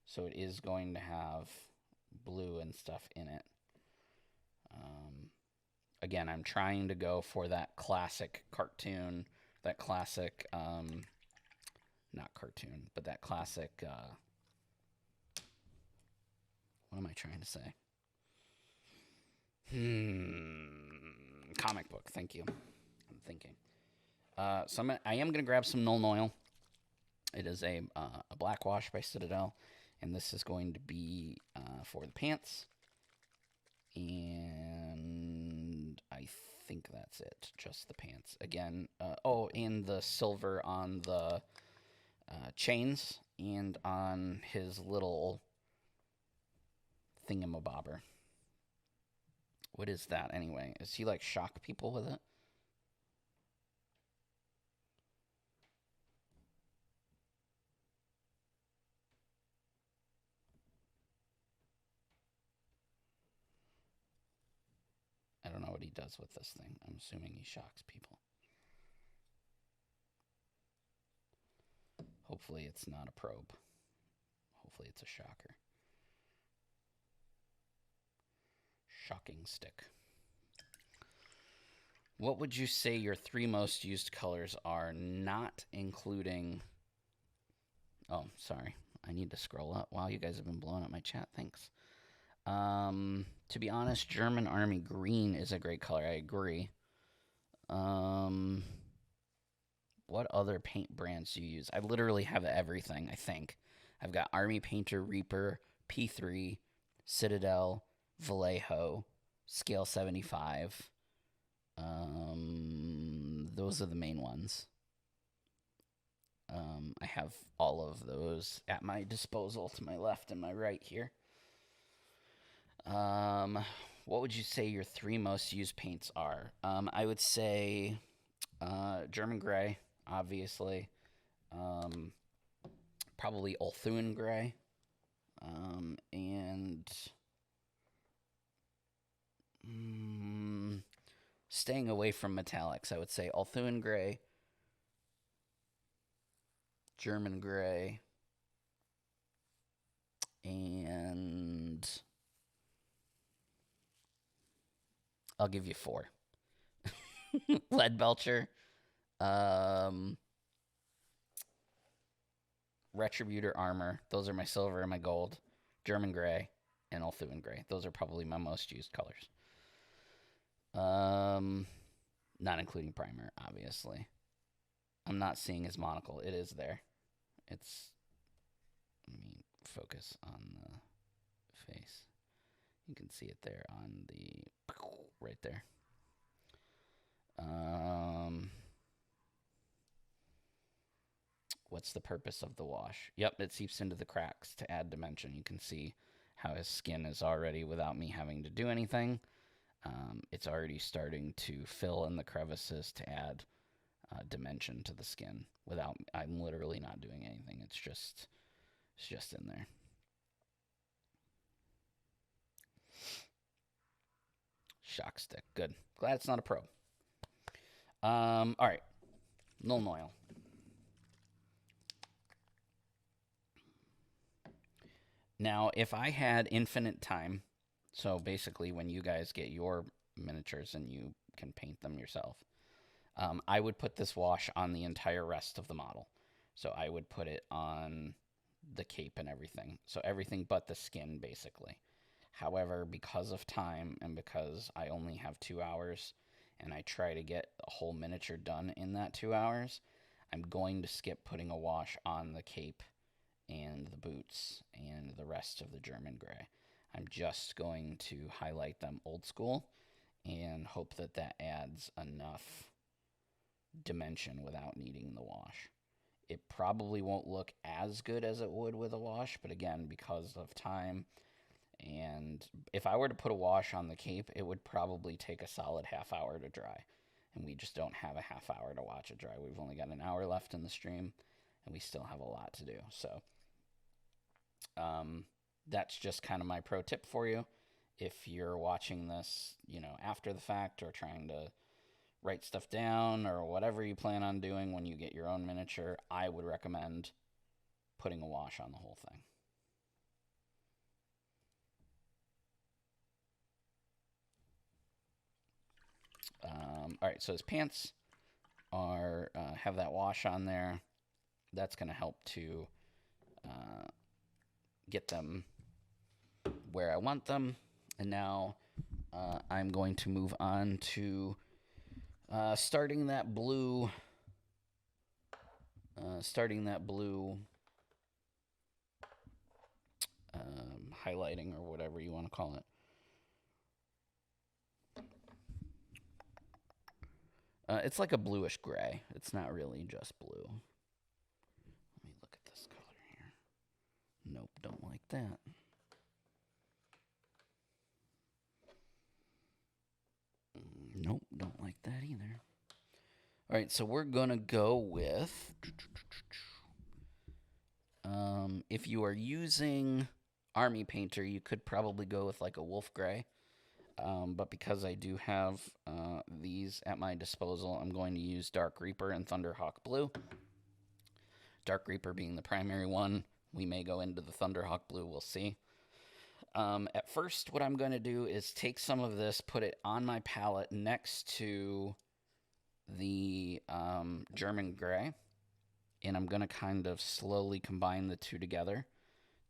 Speaker 1: So it is going to have blue and stuff in it. Again, I'm trying to go for that classic cartoon, that classic, not cartoon, but that classic, what am I trying to say? Comic book, thank you. I'm thinking. So I am going to grab some Nuln Oil. It is a black wash by Citadel, and this is going to be for the pants. And I think that's it, just the pants. Again, and the silver on the chains and on his little thingamabobber. What is that anyway? Is he like shock people with it? I don't know what he does with this thing. I'm assuming he shocks people. Hopefully it's not a probe. Hopefully it's a shocker. Shocking stick. What would you say your 3 most used colors are, not including... Oh, sorry. I need to scroll up. Wow, you guys have been blowing up my chat. Thanks. To be honest, German Army green is a great color. I agree. Um, what other paint brands do you use? I literally have everything, I think. I've got Army Painter, Reaper, P3, Citadel, Vallejo, Scale 75. Those are the main ones. I have all of those at my disposal to my left and my right here. Um, what would you say your three most used paints are? I would say German Gray, obviously. Um, probably Ulthuan Gray. And staying away from metallics, I would say Ulthuan Gray, German Gray, and I'll give you four. Lead Belcher, um, Retributor Armor. Those are my silver and my gold. German Gray and Ulthuan Gray. Those are probably my most used colors. Not including primer, obviously. I'm not seeing his monocle. It is there. It's. Let me focus on the face. You can see it there on the. Right there. What's the purpose of the wash? Yep, it seeps into the cracks to add dimension. You can see how his skin is already, without me having to do anything, it's already starting to fill in the crevices to add dimension to the skin. Without, I'm literally not doing anything. It's just in there. Shock stick, good. Glad it's not a probe. All right, Nuln Oil. Now, if I had infinite time, so basically when you guys get your miniatures and you can paint them yourself, I would put this wash on the entire rest of the model. So I would put it on the cape and everything. So everything but the skin, basically. However, because of time and because I only have 2 hours and I try to get a whole miniature done in that 2 hours, I'm going to skip putting a wash on the cape and the boots and the rest of the German Gray. I'm just going to highlight them old school and hope that that adds enough dimension without needing the wash. It probably won't look as good as it would with a wash, but again, because of time, and if I were to put a wash on the cape, it would probably take a solid half hour to dry. And we just don't have a half hour to watch it dry. We've only got an hour left in the stream, and we still have a lot to do. So that's just kind of my pro tip for you. If you're watching this, after the fact or trying to write stuff down or whatever you plan on doing when you get your own miniature, I would recommend putting a wash on the whole thing. All right, so his pants are have that wash on there. That's going to help to get them where I want them. And now I'm going to move on to starting that blue highlighting or whatever you want to call it. It's like a bluish gray. It's not really just blue. Let me look at this color here. Nope, don't like that. Nope, don't like that either. All right, so we're going to go with... if you are using Army Painter, you could probably go with like a wolf gray. But because I do have these at my disposal, I'm going to use Dark Reaper and Thunderhawk Blue. Dark Reaper being the primary one. We may go into the Thunderhawk Blue, we'll see. At first, what I'm going to do is take some of this, put it on my palette next to the German Gray, and I'm going to kind of slowly combine the two together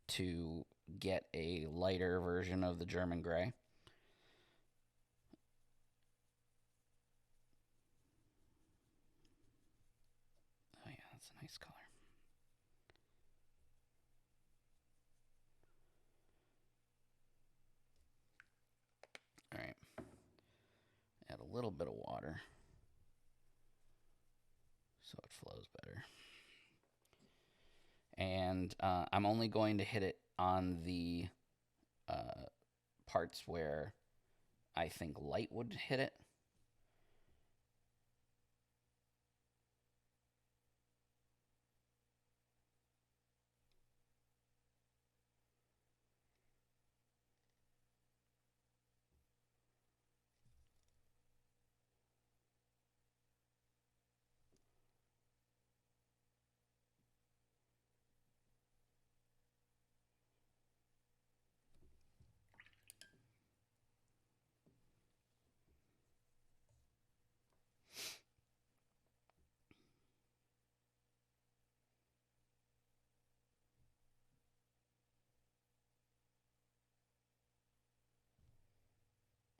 Speaker 1: to get a lighter version of the German gray. Oh, yeah, that's a nice color. All right. Add a little bit of water so it flows better. And I'm only going to hit it on the parts where I think light would hit it.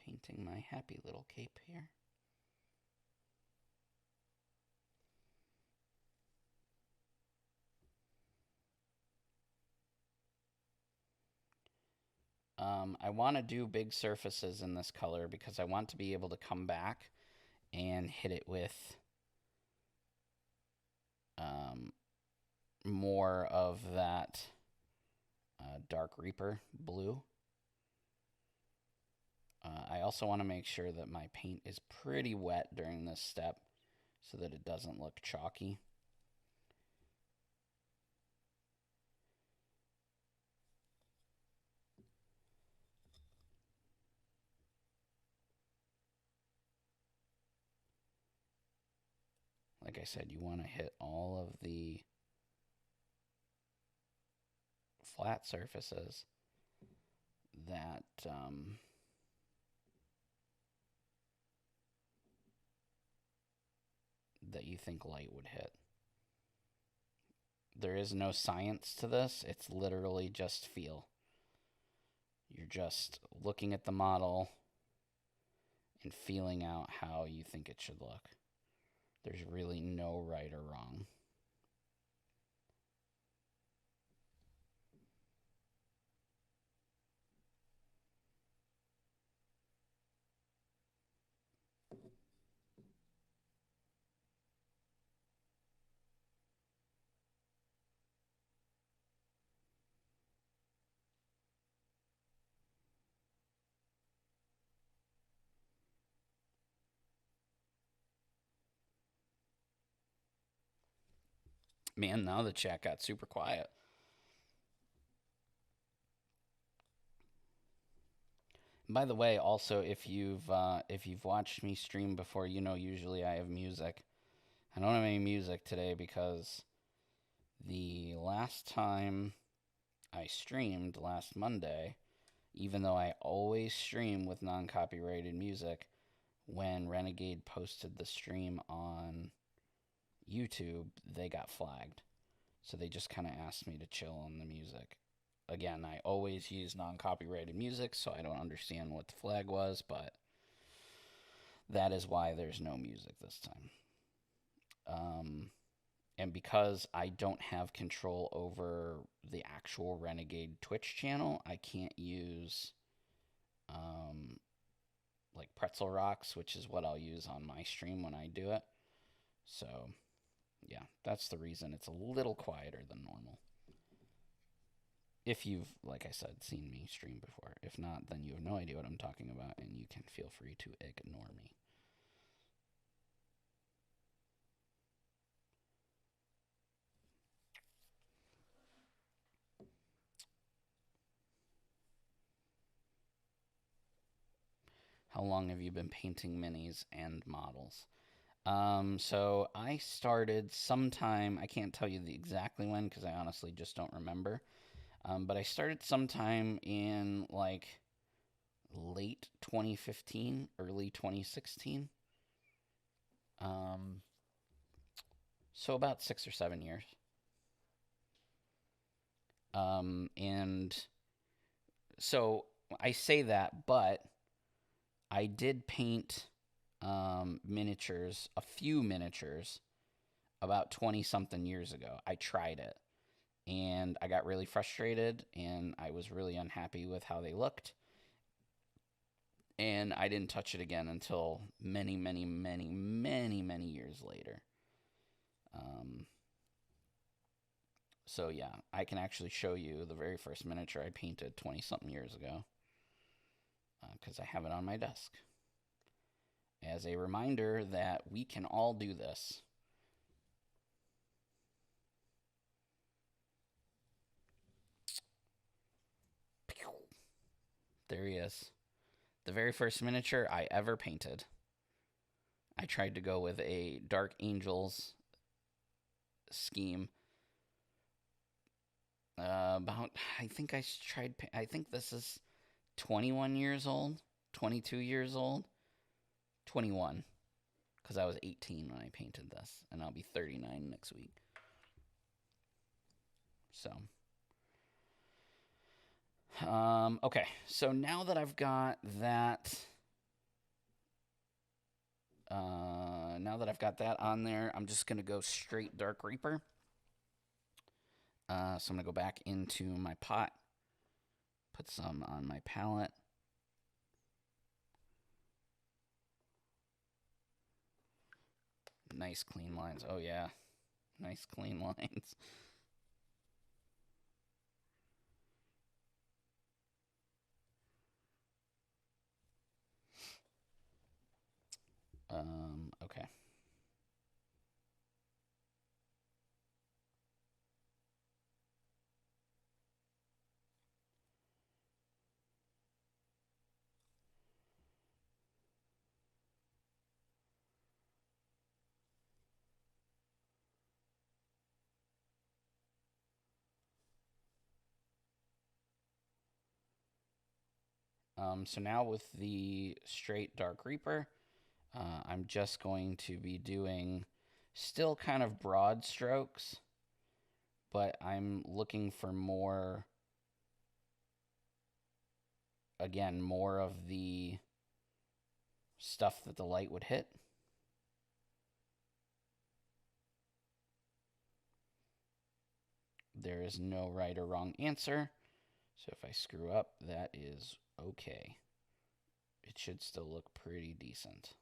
Speaker 1: Painting my happy little cape here. I want to do big surfaces in this color because I want to be able to come back and hit it with more of that Dark Reaper blue. I also want to make sure that my paint is pretty wet during this step so that it doesn't look chalky. Like I said, you want to hit all of the flat surfaces that that you think light would hit. There is no science to this. It's literally just feel. You're just looking at the model and feeling out how you think it should look. There's really no right or wrong. Man, now the chat got super quiet. By the way, also if you've watched me stream before, you know usually I have music. I don't have any music today because the last time I streamed last Monday, even though I always stream with non-copyrighted music, when Renegade posted the stream on YouTube, they got flagged. So they just kind of asked me to chill on the music. Again, I always use non-copyrighted music, so I don't understand what the flag was, but that is why there's no music this time. And because I don't have control over the actual Renegade Twitch channel, I can't use like Pretzel Rocks, which is what I'll use on my stream when I do it. So, yeah, that's the reason it's a little quieter than normal. If you've, like I said, seen me stream before. If not, then you have no idea what I'm talking about, and you can feel free to ignore me. How long have you been painting minis and models? So I started sometime, I can't tell you the exactly when because I honestly just don't remember. But I started sometime in like late 2015, early 2016. So about 6 or 7 years. And So I say that, but I did paint miniatures, a few miniatures, about 20 something years ago. I tried it and I got really frustrated and I was really unhappy with how they looked. And I didn't touch it again until many, many, many, many, many years later. Um, so, yeah, I can actually show you the very first miniature I painted 20 something years ago because I have it on my desk as a reminder that we can all do this. There he is. The very first miniature I ever painted. I tried to go with a Dark Angels scheme. I think I tried, I think this is 21 years old, 22 years old, 21, because I was 18 when I painted this, and I'll be 39 next week. So, okay, so now that I've got that, on there, I'm just gonna go straight Dark Reaper. So I'm gonna go back into my pot, put some on my palette. Nice clean lines. Oh yeah, nice clean lines. Okay. So now with the straight Dark Reaper, I'm just going to be doing still kind of broad strokes, but I'm looking for more, again, more of the stuff that the light would hit. There is no right or wrong answer. So if I screw up, that is okay. It should still look pretty decent.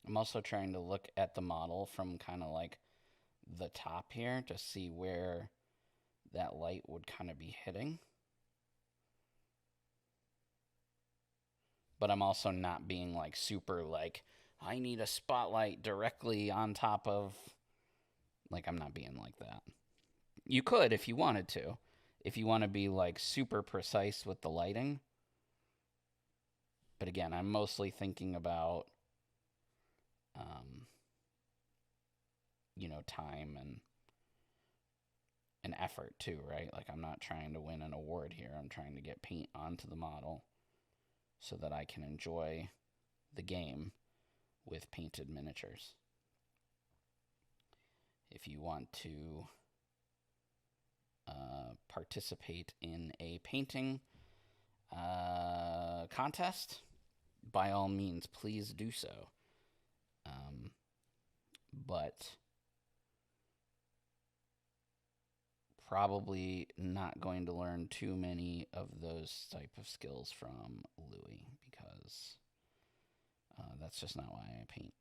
Speaker 1: I'm also trying to look at the model from kind of like the top here to see where that light would kind of be hitting. But I'm also not being like super like, I need a spotlight directly on top of. Like, I'm not being like that. You could if you wanted to. If you want to be like super precise with the lighting. But again, I'm mostly thinking about, um, time and effort too, right? Like, I'm not trying to win an award here. I'm trying to get paint onto the model so that I can enjoy the game with painted miniatures. If you want to participate in a painting contest, by all means, please do so. But probably not going to learn too many of those type of skills from Louie because that's just not why I paint.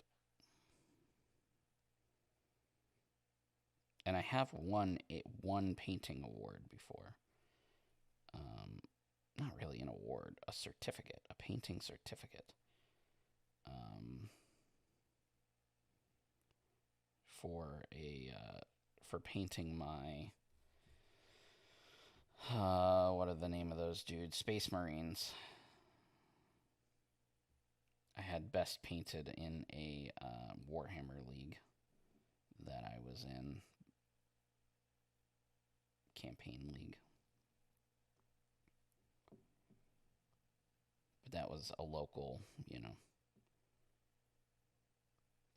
Speaker 1: And I have won one painting award before. not really an award, a certificate, a painting certificate. For a for painting my what are the name of those dudes? Space Marines. I had best painted in a Warhammer League that I was in, campaign league. But that was a local,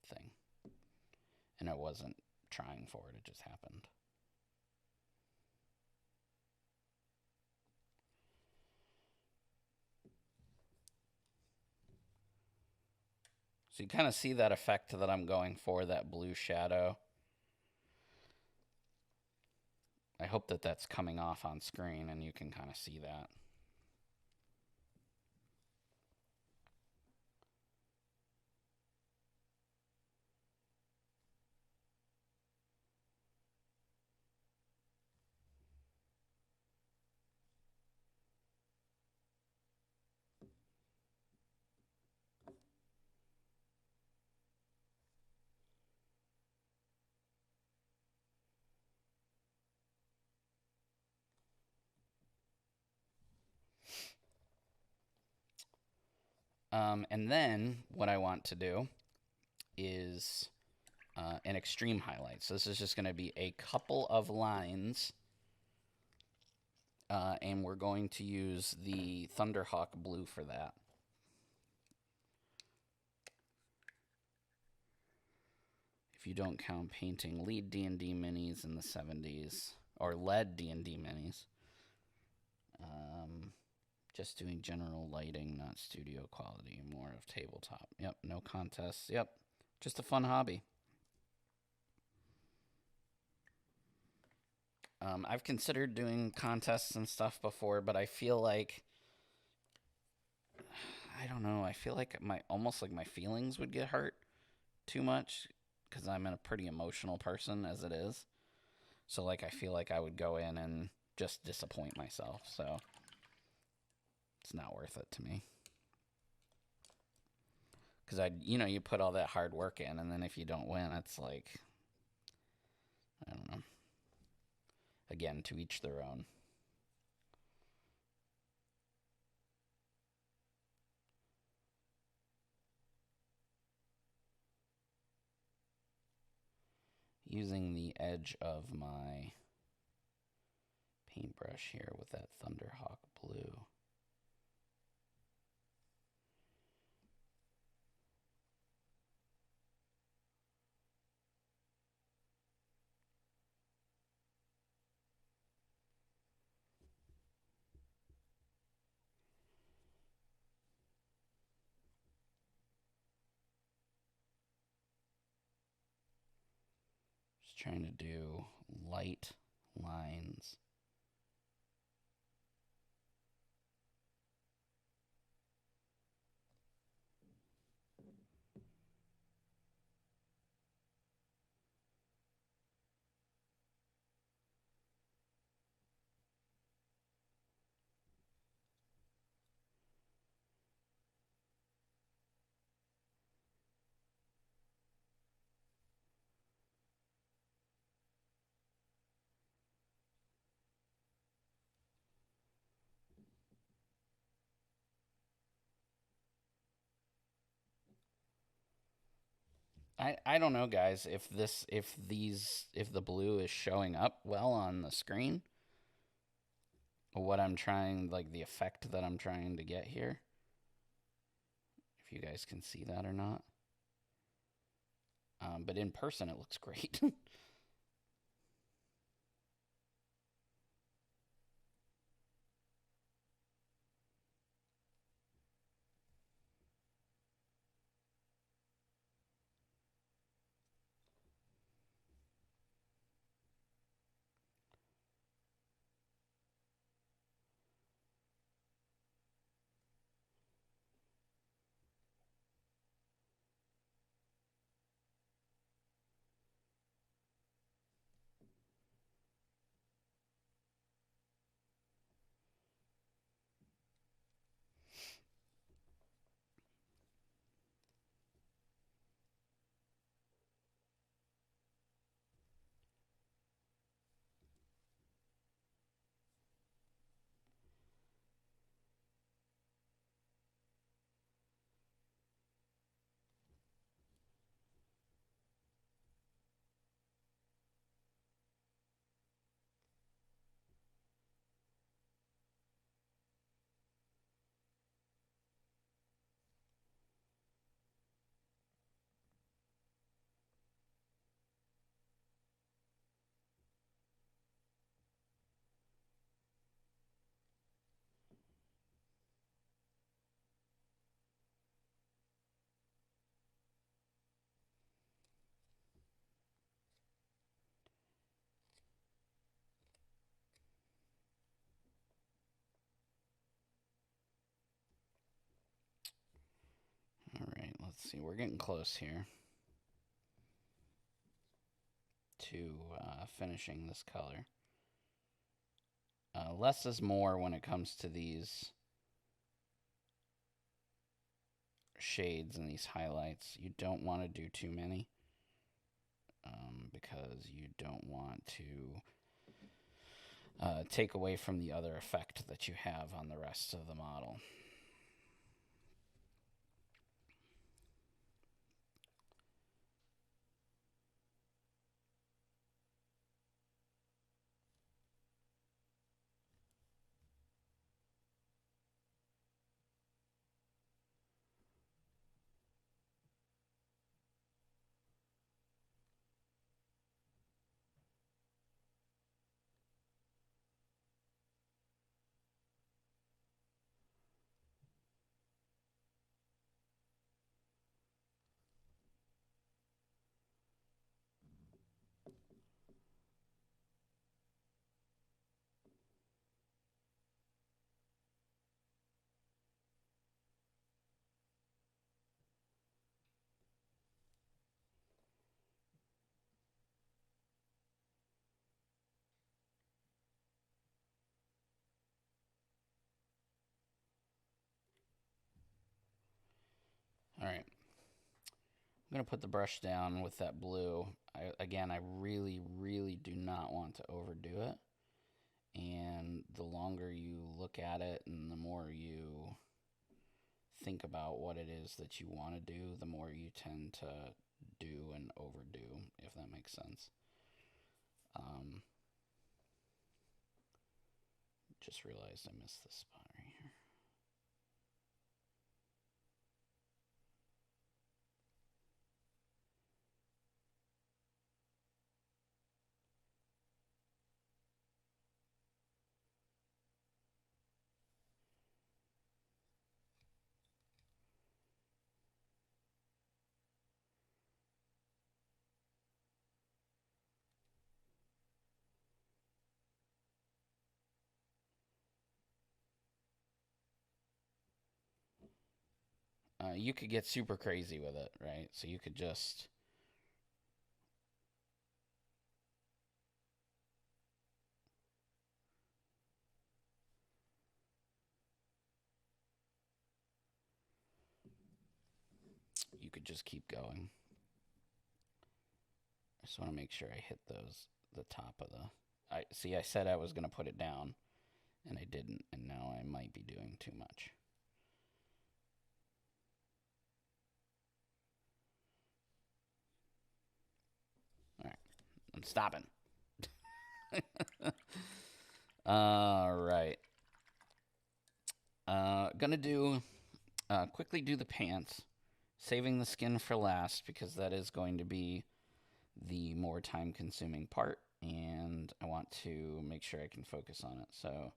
Speaker 1: thing. And I wasn't trying for it, it just happened. So you kind of see that effect that I'm going for, that blue shadow. I hope that that's coming off on screen and you can kind of see that. And then what I want to do is an extreme highlight. So this is just going to be a couple of lines, and we're going to use the Thunderhawk blue for that. If you don't count painting lead D&D minis in the 70s, or lead D&D minis. Just doing general lighting, not studio quality, more of tabletop. Yep, no contests. Yep, just a fun hobby. I've considered doing contests and stuff before, but I feel like, I don't know, I feel like almost like my feelings would get hurt too much because I'm a pretty emotional person as it is. So like I feel like I would go in and just disappoint myself. So it's not worth it to me. Because you put all that hard work in, and then if you don't win, it's like, I don't know. Again, to each their own. Using the edge of my paintbrush here with that Thunderhawk blue. Just trying to do light lines. I don't know, guys, if the blue is showing up well on the screen. What I'm trying, like the effect that I'm trying to get here. If you guys can see that or not. But in person, it looks great. see, we're getting close here to finishing this color. Less is more when it comes to these shades and these highlights. You don't want to do too many because you don't want to take away from the other effect that you have on the rest of the model. All right. I'm going to put the brush down with that blue. Again, I really, really do not want to overdo it. And the longer you look at it and the more you think about what it is that you want to do, the more you tend to do and overdo, if that makes sense. Just realized I missed this spot right here. You could get super crazy with it, right? So you could just keep going. I just want to make sure I hit the top of the. I said I was going to put it down, and I didn't, and now I might be doing too much. All right, I'm stopping. All right. Gonna do quickly do the pants, saving the skin for last because that is going to be the more time consuming part, and I want to make sure I can focus on it. So,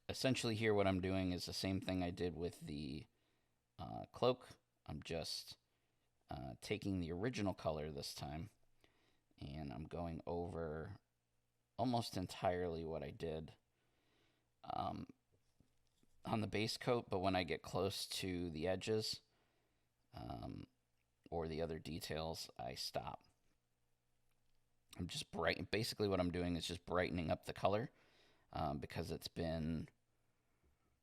Speaker 1: essentially, here what I'm doing is the same thing I did with the cloak. I'm just taking the original color this time, and I'm going over almost entirely what I did on the base coat, but when I get close to the edges or the other details, I stop. I'm just basically what I'm doing is just brightening up the color because it's been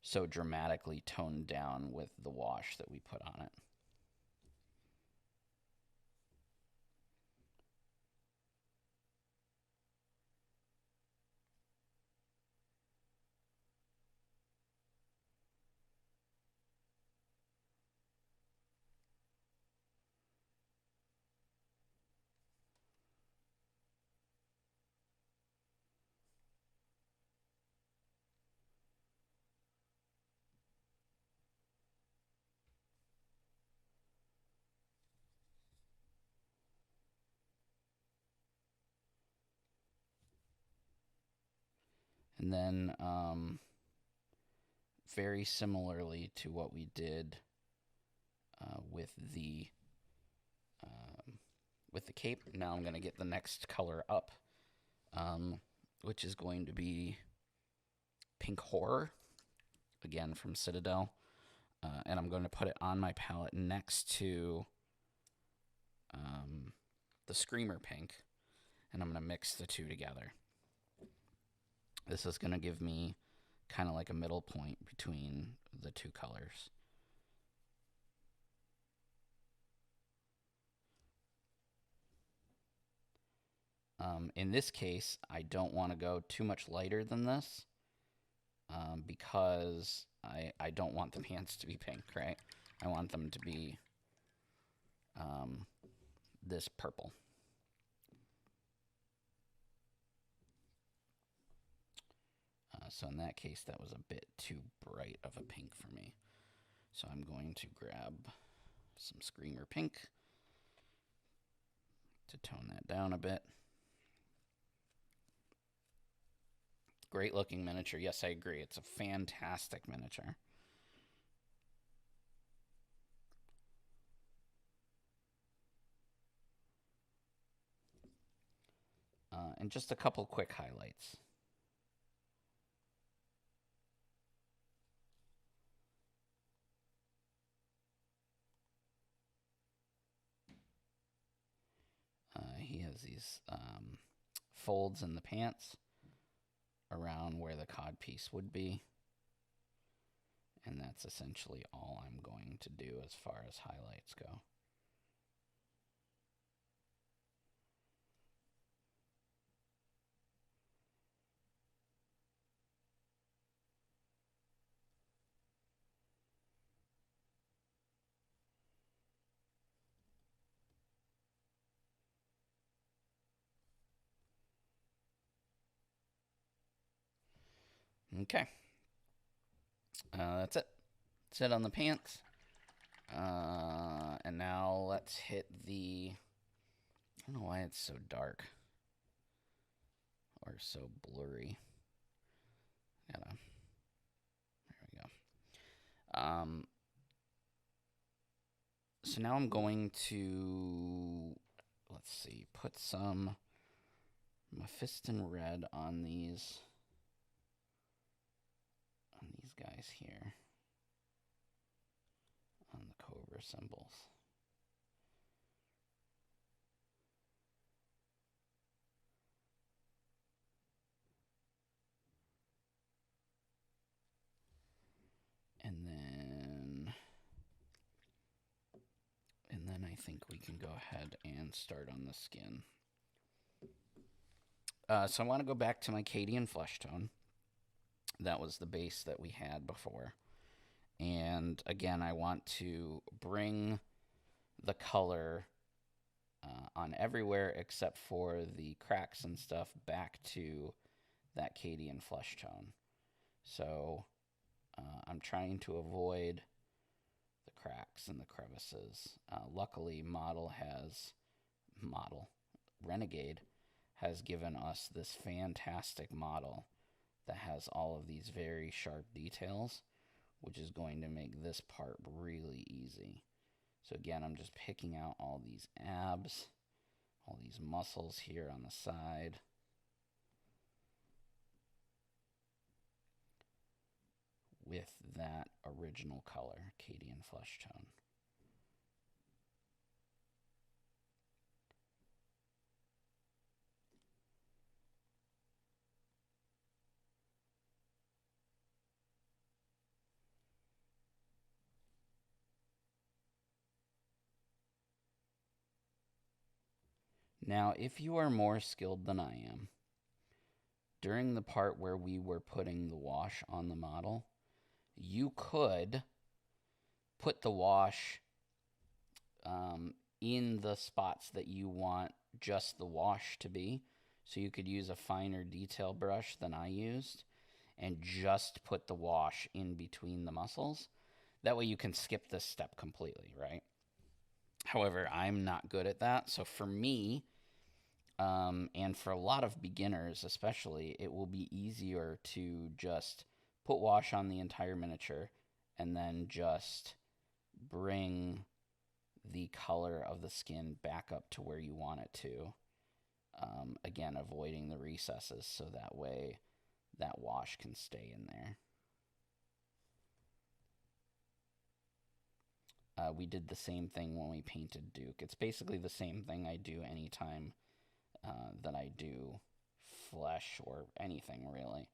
Speaker 1: so dramatically toned down with the wash that we put on it. And then, very similarly to what we did with the cape, now I'm going to get the next color up, which is going to be Pink Horror, again from Citadel. and I'm going to put it on my palette next to the Screamer Pink, and I'm going to mix the two together. This is going to give me kind of like a middle point between the two colors. In this case, I don't want to go too much lighter than this because I don't want the pants to be pink, right? I want them to be this purple. So in that case, that was a bit too bright of a pink for me. So I'm going to grab some Screamer Pink to tone that down a bit. Great looking miniature. Yes, I agree. It's a fantastic miniature. And just a couple quick highlights. He has these folds in the pants around where the codpiece would be. And that's essentially all I'm going to do as far as highlights go. Okay. That's it. That's it on the pants. And now let's hit the... I don't know why it's so dark. Or so blurry. There we go. So now I'm going to... Let's see. Put some Mephiston red on these... guys here. On the Cobra symbols. And then I think we can go ahead and start on the skin. So I want to go back to my Cadian flesh tone. That was the base that we had before. And again, I want to bring the color on everywhere except for the cracks and stuff back to that Cadian flesh tone. So I'm trying to avoid the cracks and the crevices. Luckily, Renegade has given us this fantastic model that has all of these very sharp details, which is going to make this part really easy. So again, I'm just picking out all these abs, all these muscles here on the side. With that original color, Cadian flesh tone. Now, if you are more skilled than I am, during the part where we were putting the wash on the model, you could put the wash in the spots that you want just the wash to be. So you could use a finer detail brush than I used and just put the wash in between the muscles. That way you can skip this step completely, right? However, I'm not good at that. So for me, and for a lot of beginners especially, it will be easier to just put wash on the entire miniature and then just bring the color of the skin back up to where you want it to. Again, avoiding the recesses so that way that wash can stay in there. We did the same thing when we painted Duke. It's basically the same thing I do anytime that I do flesh or anything really.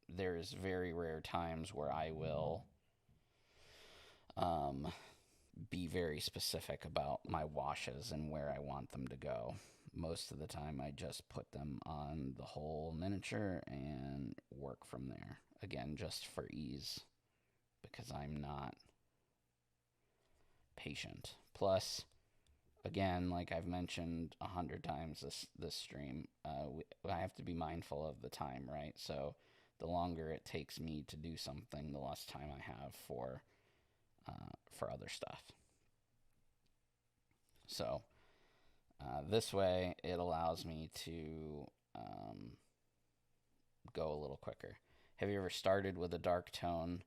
Speaker 1: There's very rare times where I will um, be very specific about my washes and where I want them to go. Most of the time, I just put them on the whole miniature and work from there. Again, just for ease, because I'm not patient. Plus, again, like I've mentioned 100 times this stream, I have to be mindful of the time, right? So the longer it takes me to do something, the less time I have for other stuff. So this way, it allows me to go a little quicker. Have you ever started with a dark tone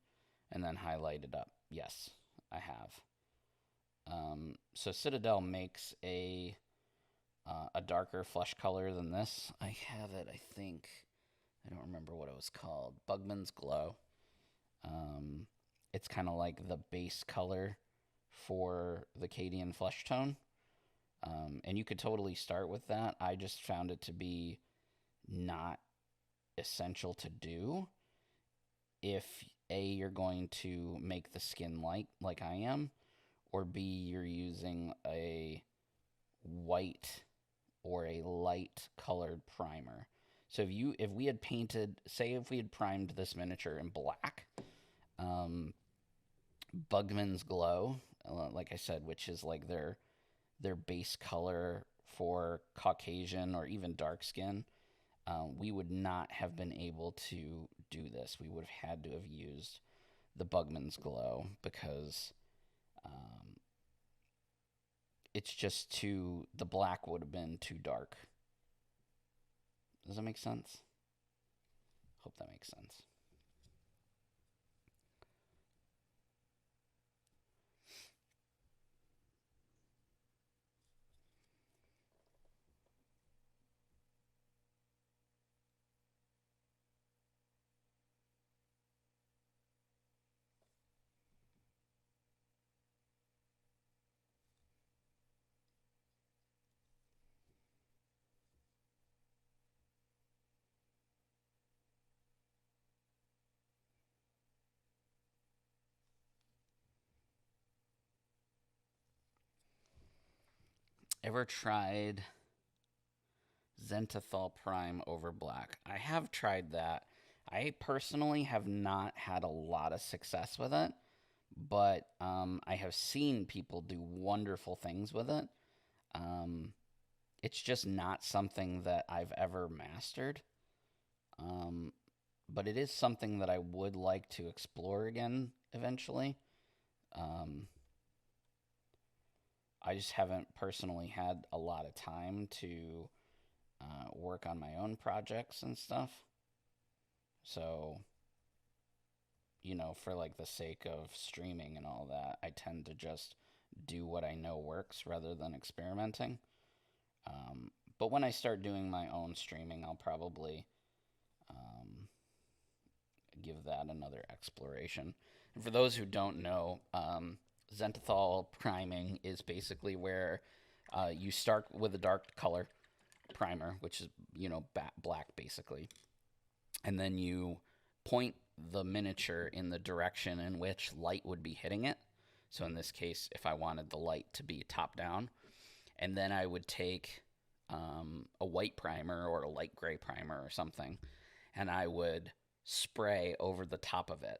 Speaker 1: and then highlighted up? Yes, I have. So Citadel makes a darker flesh color than this. I have it, I think. I don't remember what it was called. Bugman's Glow. It's kind of like the base color for the Cadian flesh tone. And you could totally start with that. I just found it to be not essential to do if A, you're going to make the skin light like I am, or B, you're using a white or a light colored primer. So if we had painted, say if we had primed this miniature in black, Bugman's Glow, like I said, which is like their base color for Caucasian or even dark skin, we would not have been able to do this. We would have had to have used the Bugman's Glow because it's just the black would have been too dark. Does that make sense? Hope that makes sense. Ever tried Zenithal Prime over black? I have tried that. I personally have not had a lot of success with it, but I have seen people do wonderful things with it. It's just not something that I've ever mastered. But it is something that I would like to explore again eventually. Um, I just haven't personally had a lot of time to work on my own projects and stuff. So, for like the sake of streaming and all that, I tend to just do what I know works rather than experimenting. But when I start doing my own streaming, I'll probably give that another exploration. And for those who don't know, Zenithal priming is basically where you start with a dark color primer, which is, black basically. And then you point the miniature in the direction in which light would be hitting it. So in this case, if I wanted the light to be top down, and then I would take a white primer or a light gray primer or something, and I would spray over the top of it,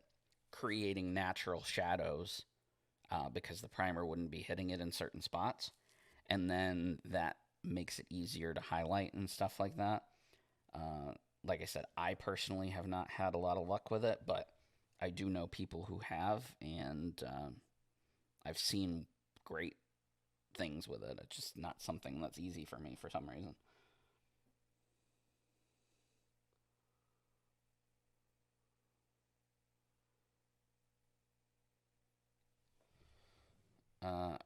Speaker 1: creating natural shadows because the primer wouldn't be hitting it in certain spots. And then that makes it easier to highlight and stuff like that. Like I said, I personally have not had a lot of luck with it, but I do know people who have, and I've seen great things with it. It's just not something that's easy for me for some reason.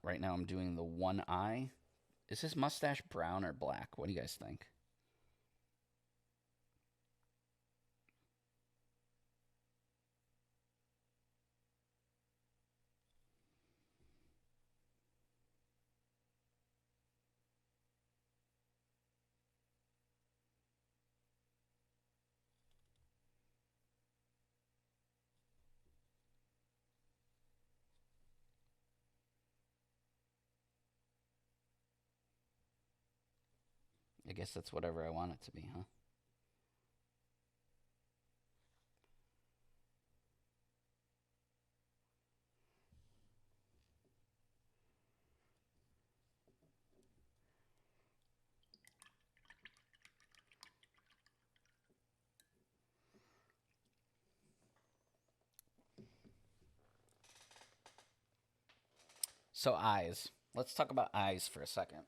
Speaker 1: Right now I'm doing the one eye. Is his mustache brown or black? What do you guys think? guess that's whatever I want it to be, huh? So eyes. Let's talk about eyes for a second.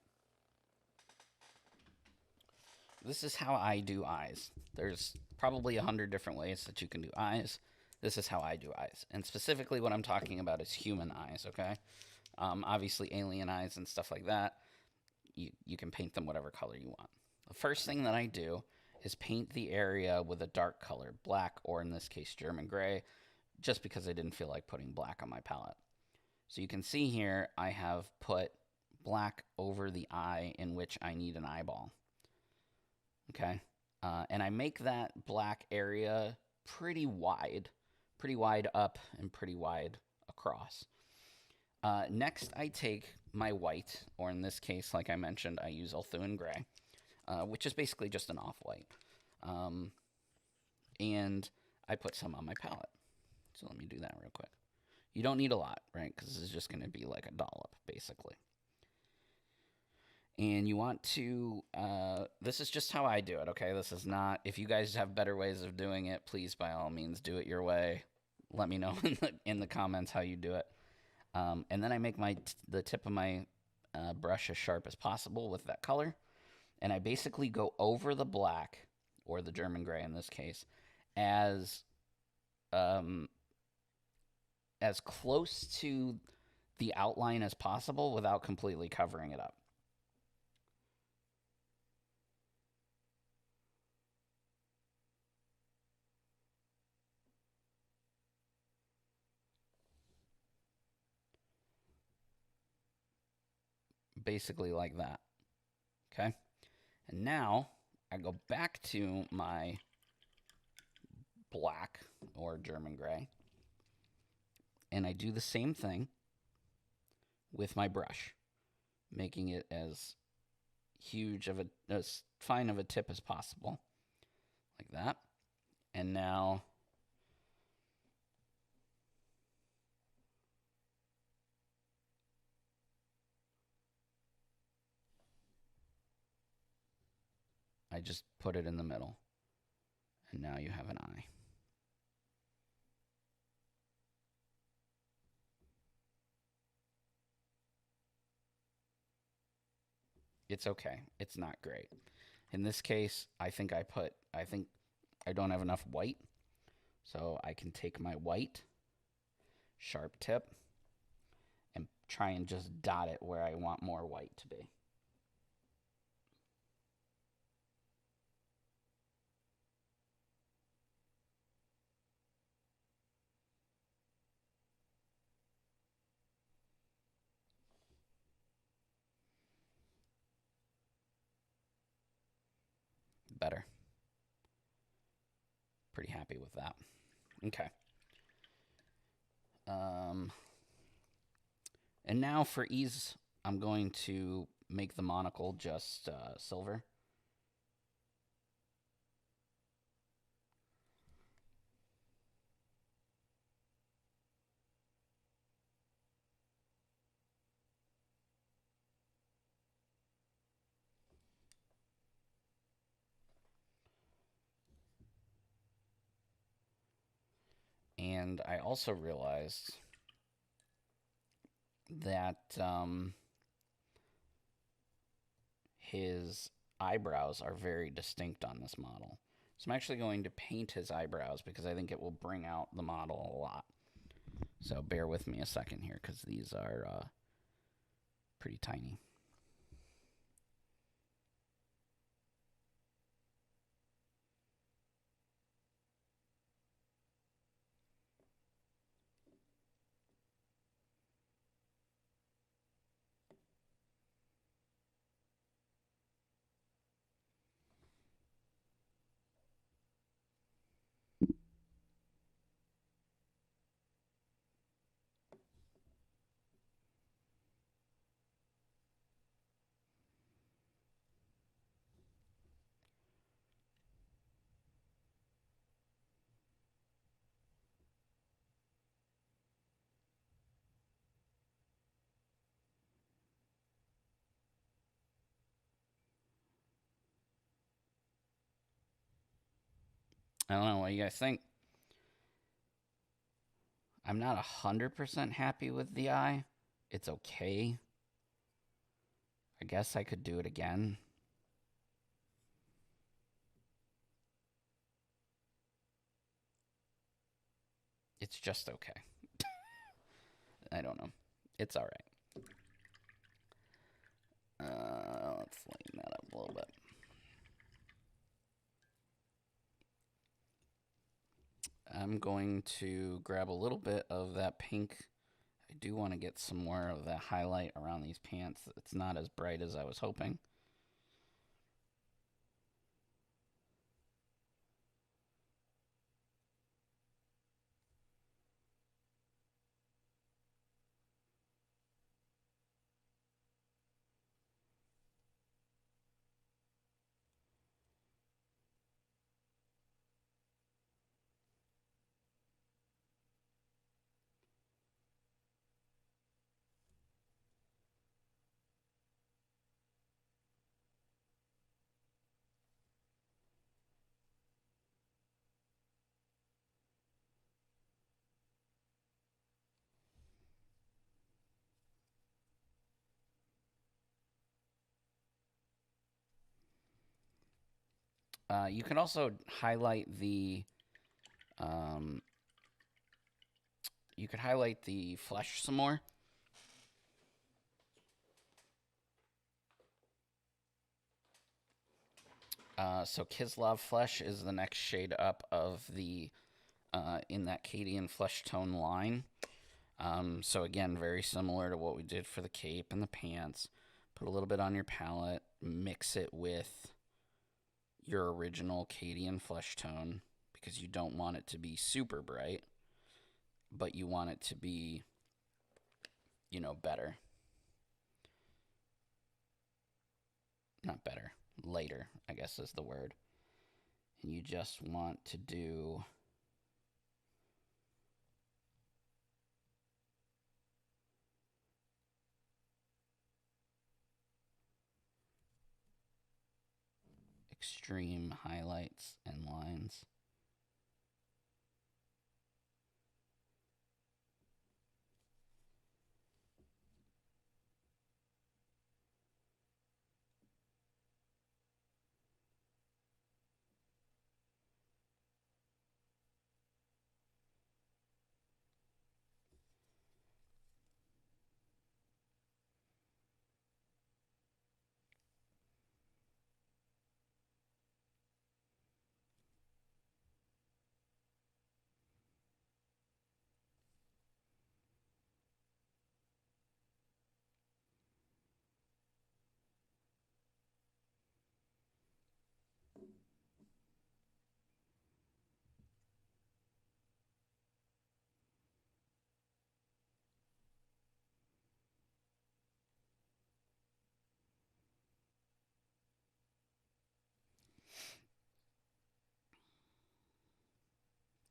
Speaker 1: This is how I do eyes. There's probably 100 different ways that you can do eyes. This is how I do eyes. And specifically what I'm talking about is human eyes, okay? Obviously alien eyes and stuff like that, you can paint them whatever color you want. The first thing that I do is paint the area with a dark color, black, or in this case, German gray, just because I didn't feel like putting black on my palette. So you can see here, I have put black over the eye in which I need an eyeball. Okay? And I make that black area pretty wide up and pretty wide across. Next, I take my white, or in this case, like I mentioned, I use Ulthuan Gray, which is basically just an off-white. And I put some on my palette. So let me do that real quick. You don't need a lot, right? Because this is just going to be like a dollop, basically. And you want to, this is just how I do it, okay? This is not, if you guys have better ways of doing it, please, by all means, do it your way. Let me know in the comments how you do it. And then I make the tip of my brush as sharp as possible with that color. And I basically go over the black, or the German gray in this case, as close to the outline as possible without completely covering it up. Basically like that. Okay? And now I go back to my black, or German gray, and I do the same thing with my brush, making it as huge of as fine of a tip as possible, like that. And now I just put it in the middle, and now you have an eye. It's okay. It's not great. In this case, I think I don't have enough white, so I can take my white, sharp tip, and try and just dot it where I want more white to be. Better. Pretty happy with that. Okay. And now for ease, I'm going to make the monocle just silver. And I also realized that his eyebrows are very distinct on this model. So I'm actually going to paint his eyebrows because I think it will bring out the model a lot. So bear with me a second here because these are pretty tiny. I don't know what you guys think. I'm not 100% happy with the eye. It's okay. I guess I could do it again. It's just okay. I don't know. It's all right. Let's lighten that up a little bit. I'm going to grab a little bit of that pink. I do want to get some more of that highlight around these pants. It's not as bright as I was hoping. You can also highlight the um, you could highlight the flesh some more. So Kislev flesh is the next shade up of the in that Cadian flesh tone line. So again, very similar to what we did for the cape and the pants. Put a little bit on your palette, mix it with your original Cadian flesh tone because you don't want it to be super bright, but you want it to be, better. Not better, lighter, I guess is the word. And you just want to do extreme highlights and lines.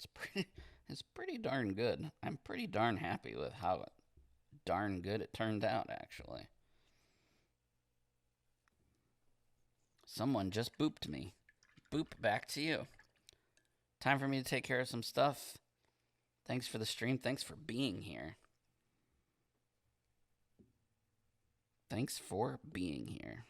Speaker 1: It's pretty, it's pretty darn good. I'm pretty darn happy with how darn good it turned out, actually. Someone just booped me. Boop back to you. Time for me to take care of some stuff. Thanks for the stream. Thanks for being here. Thanks for being here.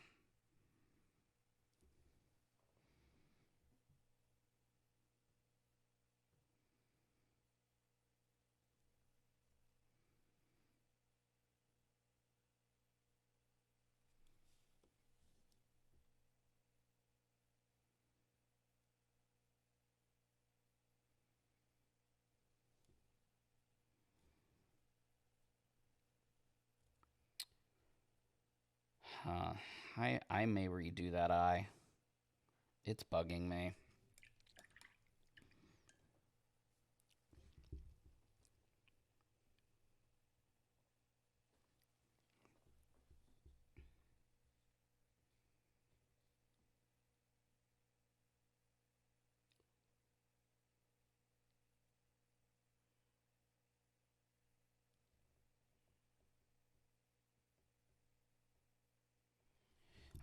Speaker 1: I may redo that eye. It's bugging me.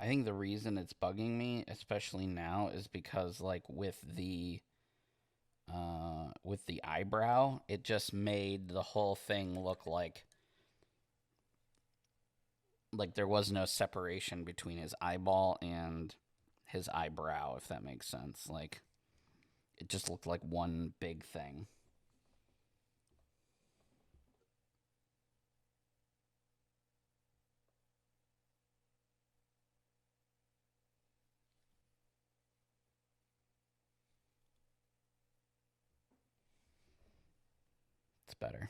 Speaker 1: I think the reason it's bugging me, especially now, is because like with the with the eyebrow, it just made the whole thing look like there was no separation between his eyeball and his eyebrow, if that makes sense. Like it just looked like one big thing. It's better.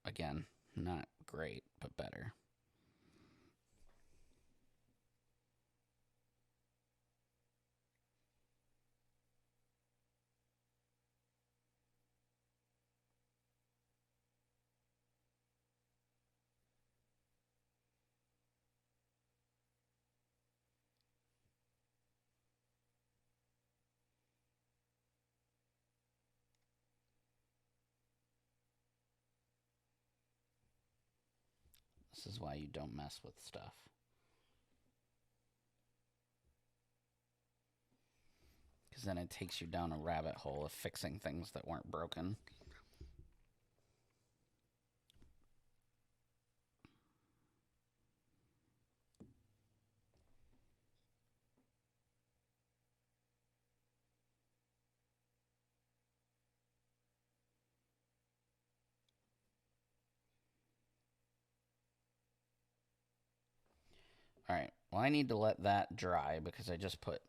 Speaker 1: Again, not great, but better. This is why you don't mess with stuff. Because then it takes you down a rabbit hole of fixing things that weren't broken. All right. Well, I need to let that dry because I just put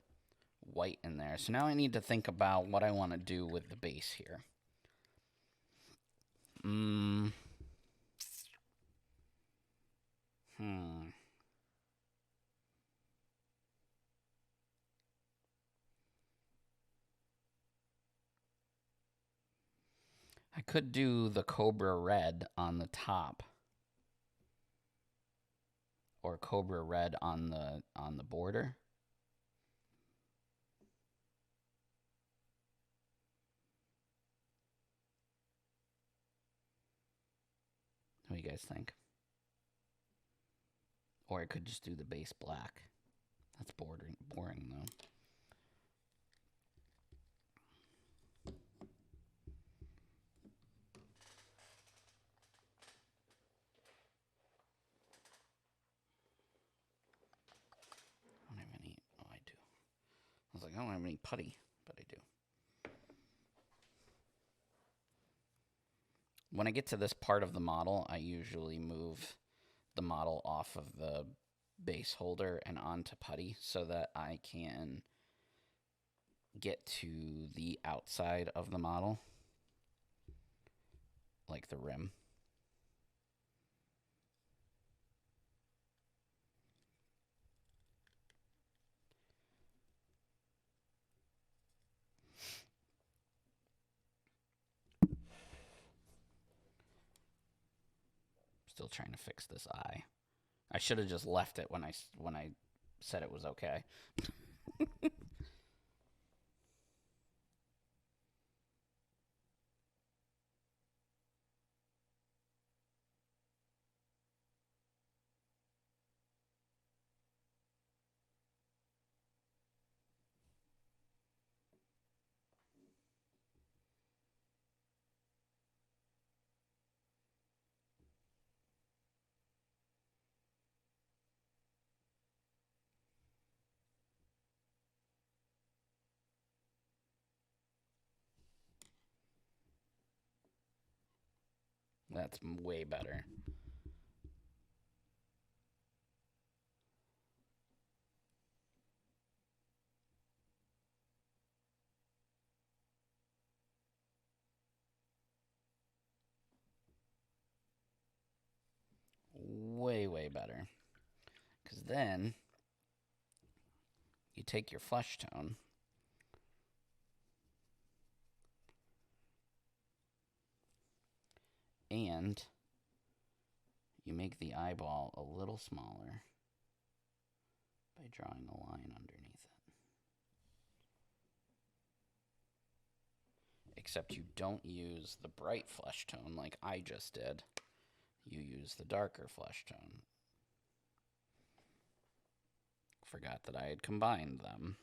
Speaker 1: white in there. So now I need to think about what I want to do with the base here. Hmm. I could do the Cobra Red on the top, or Cobra Red on the border. What do you guys think? Or I could just do the base black. That's boring though. I don't have any. Oh, I do. I was like, I don't have any putty, but I do. When I get to this part of the model, I usually move the model off of the base holder and onto putty so that I can get to the outside of the model, like the rim. Still trying to fix this eye. I should have just left it when I said it was okay. That's way better. Way better. Because then you take your flesh tone and you make the eyeball a little smaller by drawing a line underneath it. Except you don't use the bright flesh tone like I just did. You use the darker flesh tone. forgot that I had combined them.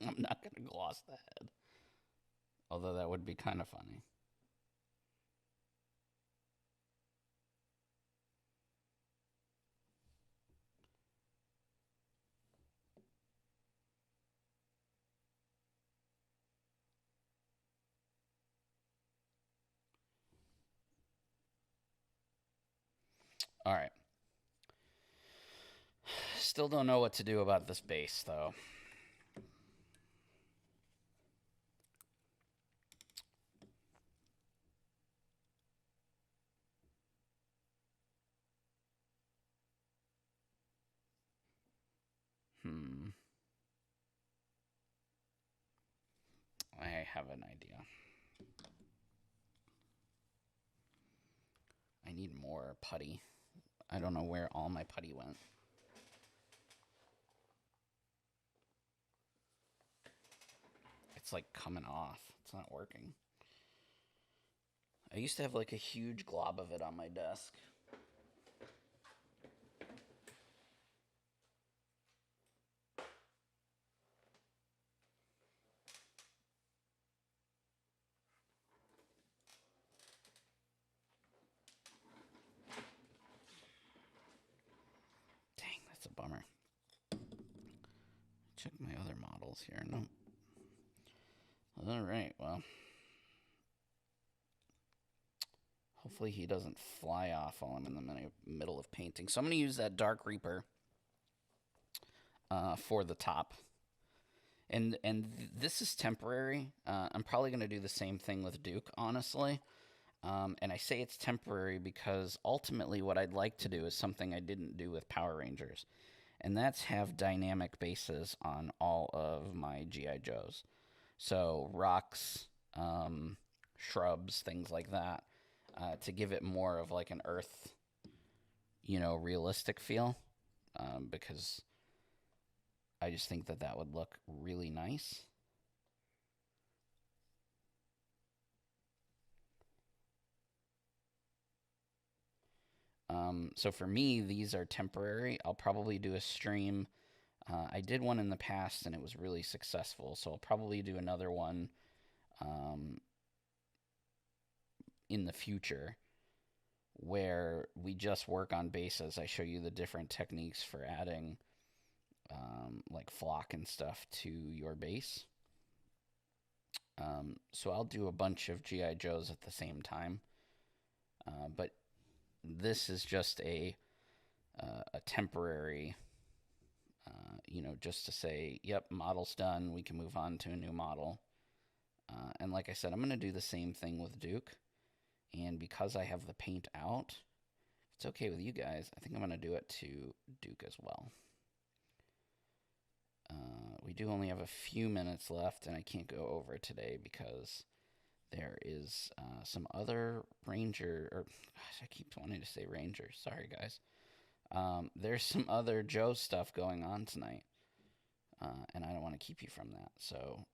Speaker 1: I'm not going to gloss the head. Although that would be kind of funny. All right. Still don't know what to do about this base, though. I have an idea. I need more putty. I don't know where all my putty went. It's like coming off. It's not working. I used to have like a huge glob of it on my desk. Dang, that's a bummer. Check my other models here. No. All right, well. Hopefully he doesn't fly off while I'm in the middle of painting. So I'm going to use that Dark Reaper for the top. And this is temporary. I'm probably going to do the same thing with Duke, honestly. And I say it's temporary because ultimately what I'd like to do is something I didn't do with Power Rangers. And that's have dynamic bases on all of my G.I. Joes. So rocks, shrubs, things like that, to give it more of like an earth, realistic feel. Because I just think that that would look really nice. So for me, these are temporary. I'll probably do a stream. I did one in the past and it was really successful, so I'll probably do another one in the future where we just work on bases. I show you the different techniques for adding like flock and stuff to your base. So I'll do a bunch of G.I. Joes at the same time. But this is just a temporary, just to say, yep, model's done. We can move on to a new model. And like I said, I'm going to do the same thing with Duke. And because I have the paint out, if it's okay with you guys, I think I'm going to do it to Duke as well. We do only have a few minutes left, and I can't go over today because there is some other Ranger, or gosh, I keep wanting to say Ranger. Sorry, guys. There's some other Joe stuff going on tonight, and I don't want to keep you from that. So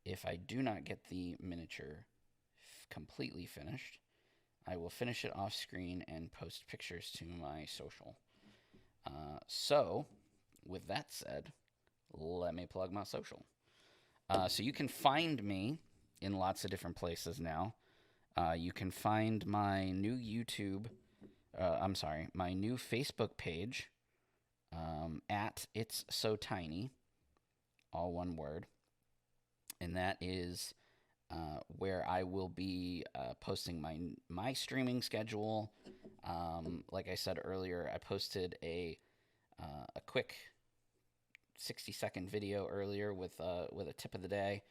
Speaker 1: if I do not get the miniature completely finished, I will finish it off screen and post pictures to my social. So, with that said, let me plug my social. So you can find me in lots of different places now. You can find my new my new Facebook page at It's So Tiny, all one word. And that is where I will be posting my streaming schedule. Like I said earlier, I posted a quick 60-second video earlier with a tip of the day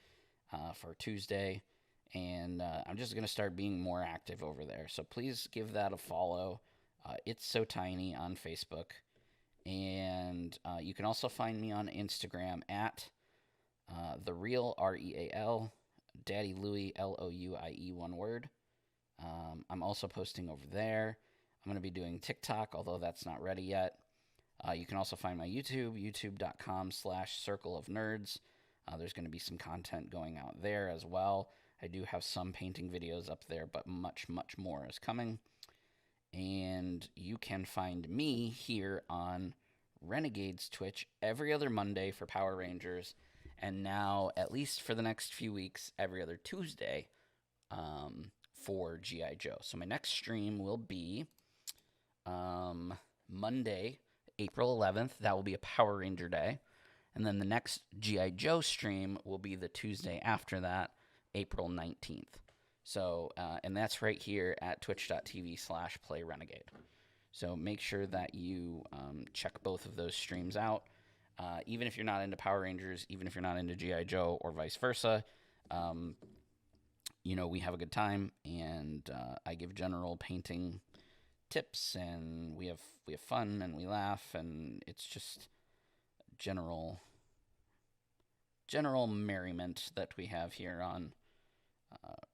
Speaker 1: for Tuesday, and I'm just going to start being more active over there. So please give that a follow. It's So Tiny on Facebook, and you can also find me on Instagram at the real REAL Daddy Louie LOUIE, one word. I'm also posting over there. I'm going to be doing TikTok, although that's not ready yet. You can also find my YouTube, youtube.com/Circle of Nerds. There's going to be some content going out there as well. I do have some painting videos up there, but much, much more is coming. And you can find me here on Renegade's Twitch every other Monday for Power Rangers, and now, at least for the next few weeks, every other Tuesday for G.I. Joe. So my next stream will be Monday, April 11th. That will be a Power Ranger day. And then the next G.I. Joe stream will be the Tuesday after that, April 19th. So, and that's right here at twitch.tv/playrenegade. So make sure that you check both of those streams out. Even if you're not into Power Rangers, even if you're not into G.I. Joe or vice versa, we have a good time, and I give general painting tips, and we have fun, and we laugh, and it's just general merriment that we have here on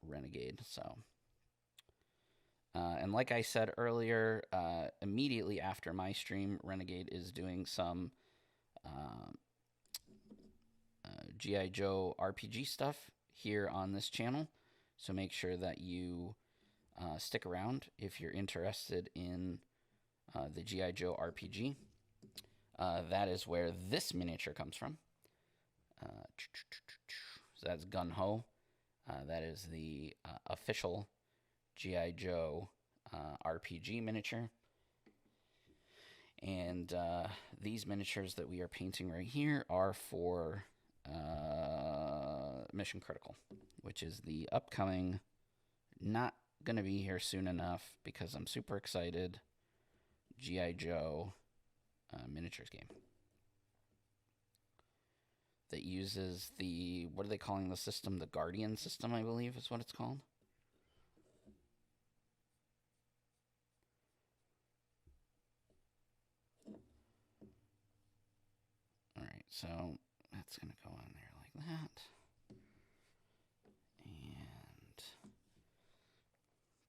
Speaker 1: Renegade. So, and like I said earlier, immediately after my stream, Renegade is doing some G.I. Joe RPG stuff here on this channel. So make sure that you stick around if you're interested in the G.I. Joe RPG. That is where this miniature comes from. So that's Gun Ho. That is the official G.I. Joe RPG miniature. And these miniatures that we are painting right here are for Mission Critical, which is the upcoming, not going to be here soon enough because I'm super excited, G.I. Joe miniatures game that uses the, what are they calling the system? The Guardian system, I believe is what it's called. All right, so that's going to go on there like that. And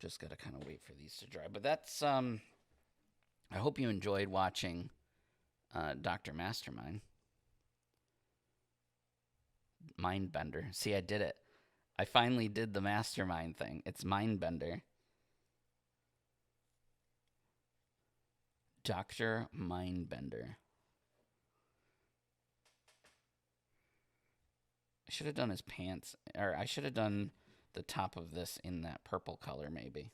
Speaker 1: just got to kind of wait for these to dry. But that's, I hope you enjoyed watching Dr. Mastermind. Mindbender. See, I did it. I finally did the Mastermind thing. It's Mindbender. Dr. Mindbender. I should have done his pants, or I should have done the top of this in that purple color, maybe.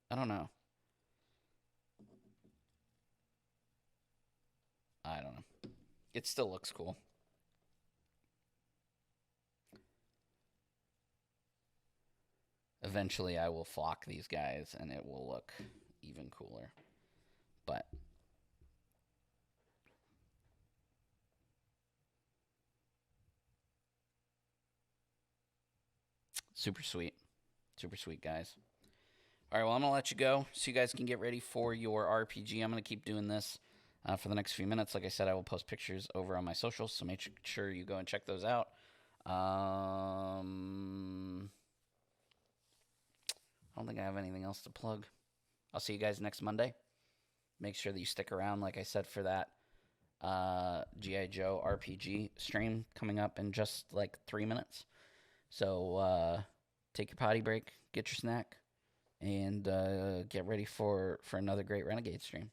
Speaker 1: I don't know. I don't know. It still looks cool. Eventually, I will flock these guys, and it will look even cooler. But super sweet. Super sweet, guys. All right, well, I'm going to let you go so you guys can get ready for your RPG. I'm going to keep doing this for the next few minutes. Like I said, I will post pictures over on my socials, so make sure you go and check those out. I don't think I have anything else to plug. I'll see you guys next Monday. Make sure that you stick around, like I said, for that G.I. Joe RPG stream coming up in just like 3 minutes. So take your potty break, get your snack, and get ready for another great Renegade stream.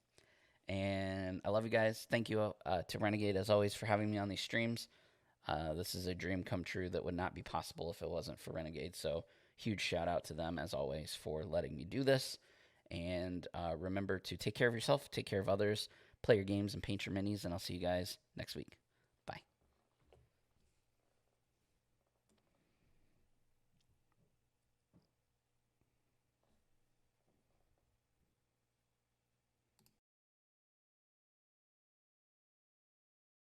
Speaker 1: And I love you guys. Thank you to Renegade, as always, for having me on these streams. This is a dream come true that would not be possible if it wasn't for Renegade. So huge shout out to them, as always, for letting me do this. And remember to take care of yourself, take care of others, play your games, and paint your minis. And I'll see you guys next week.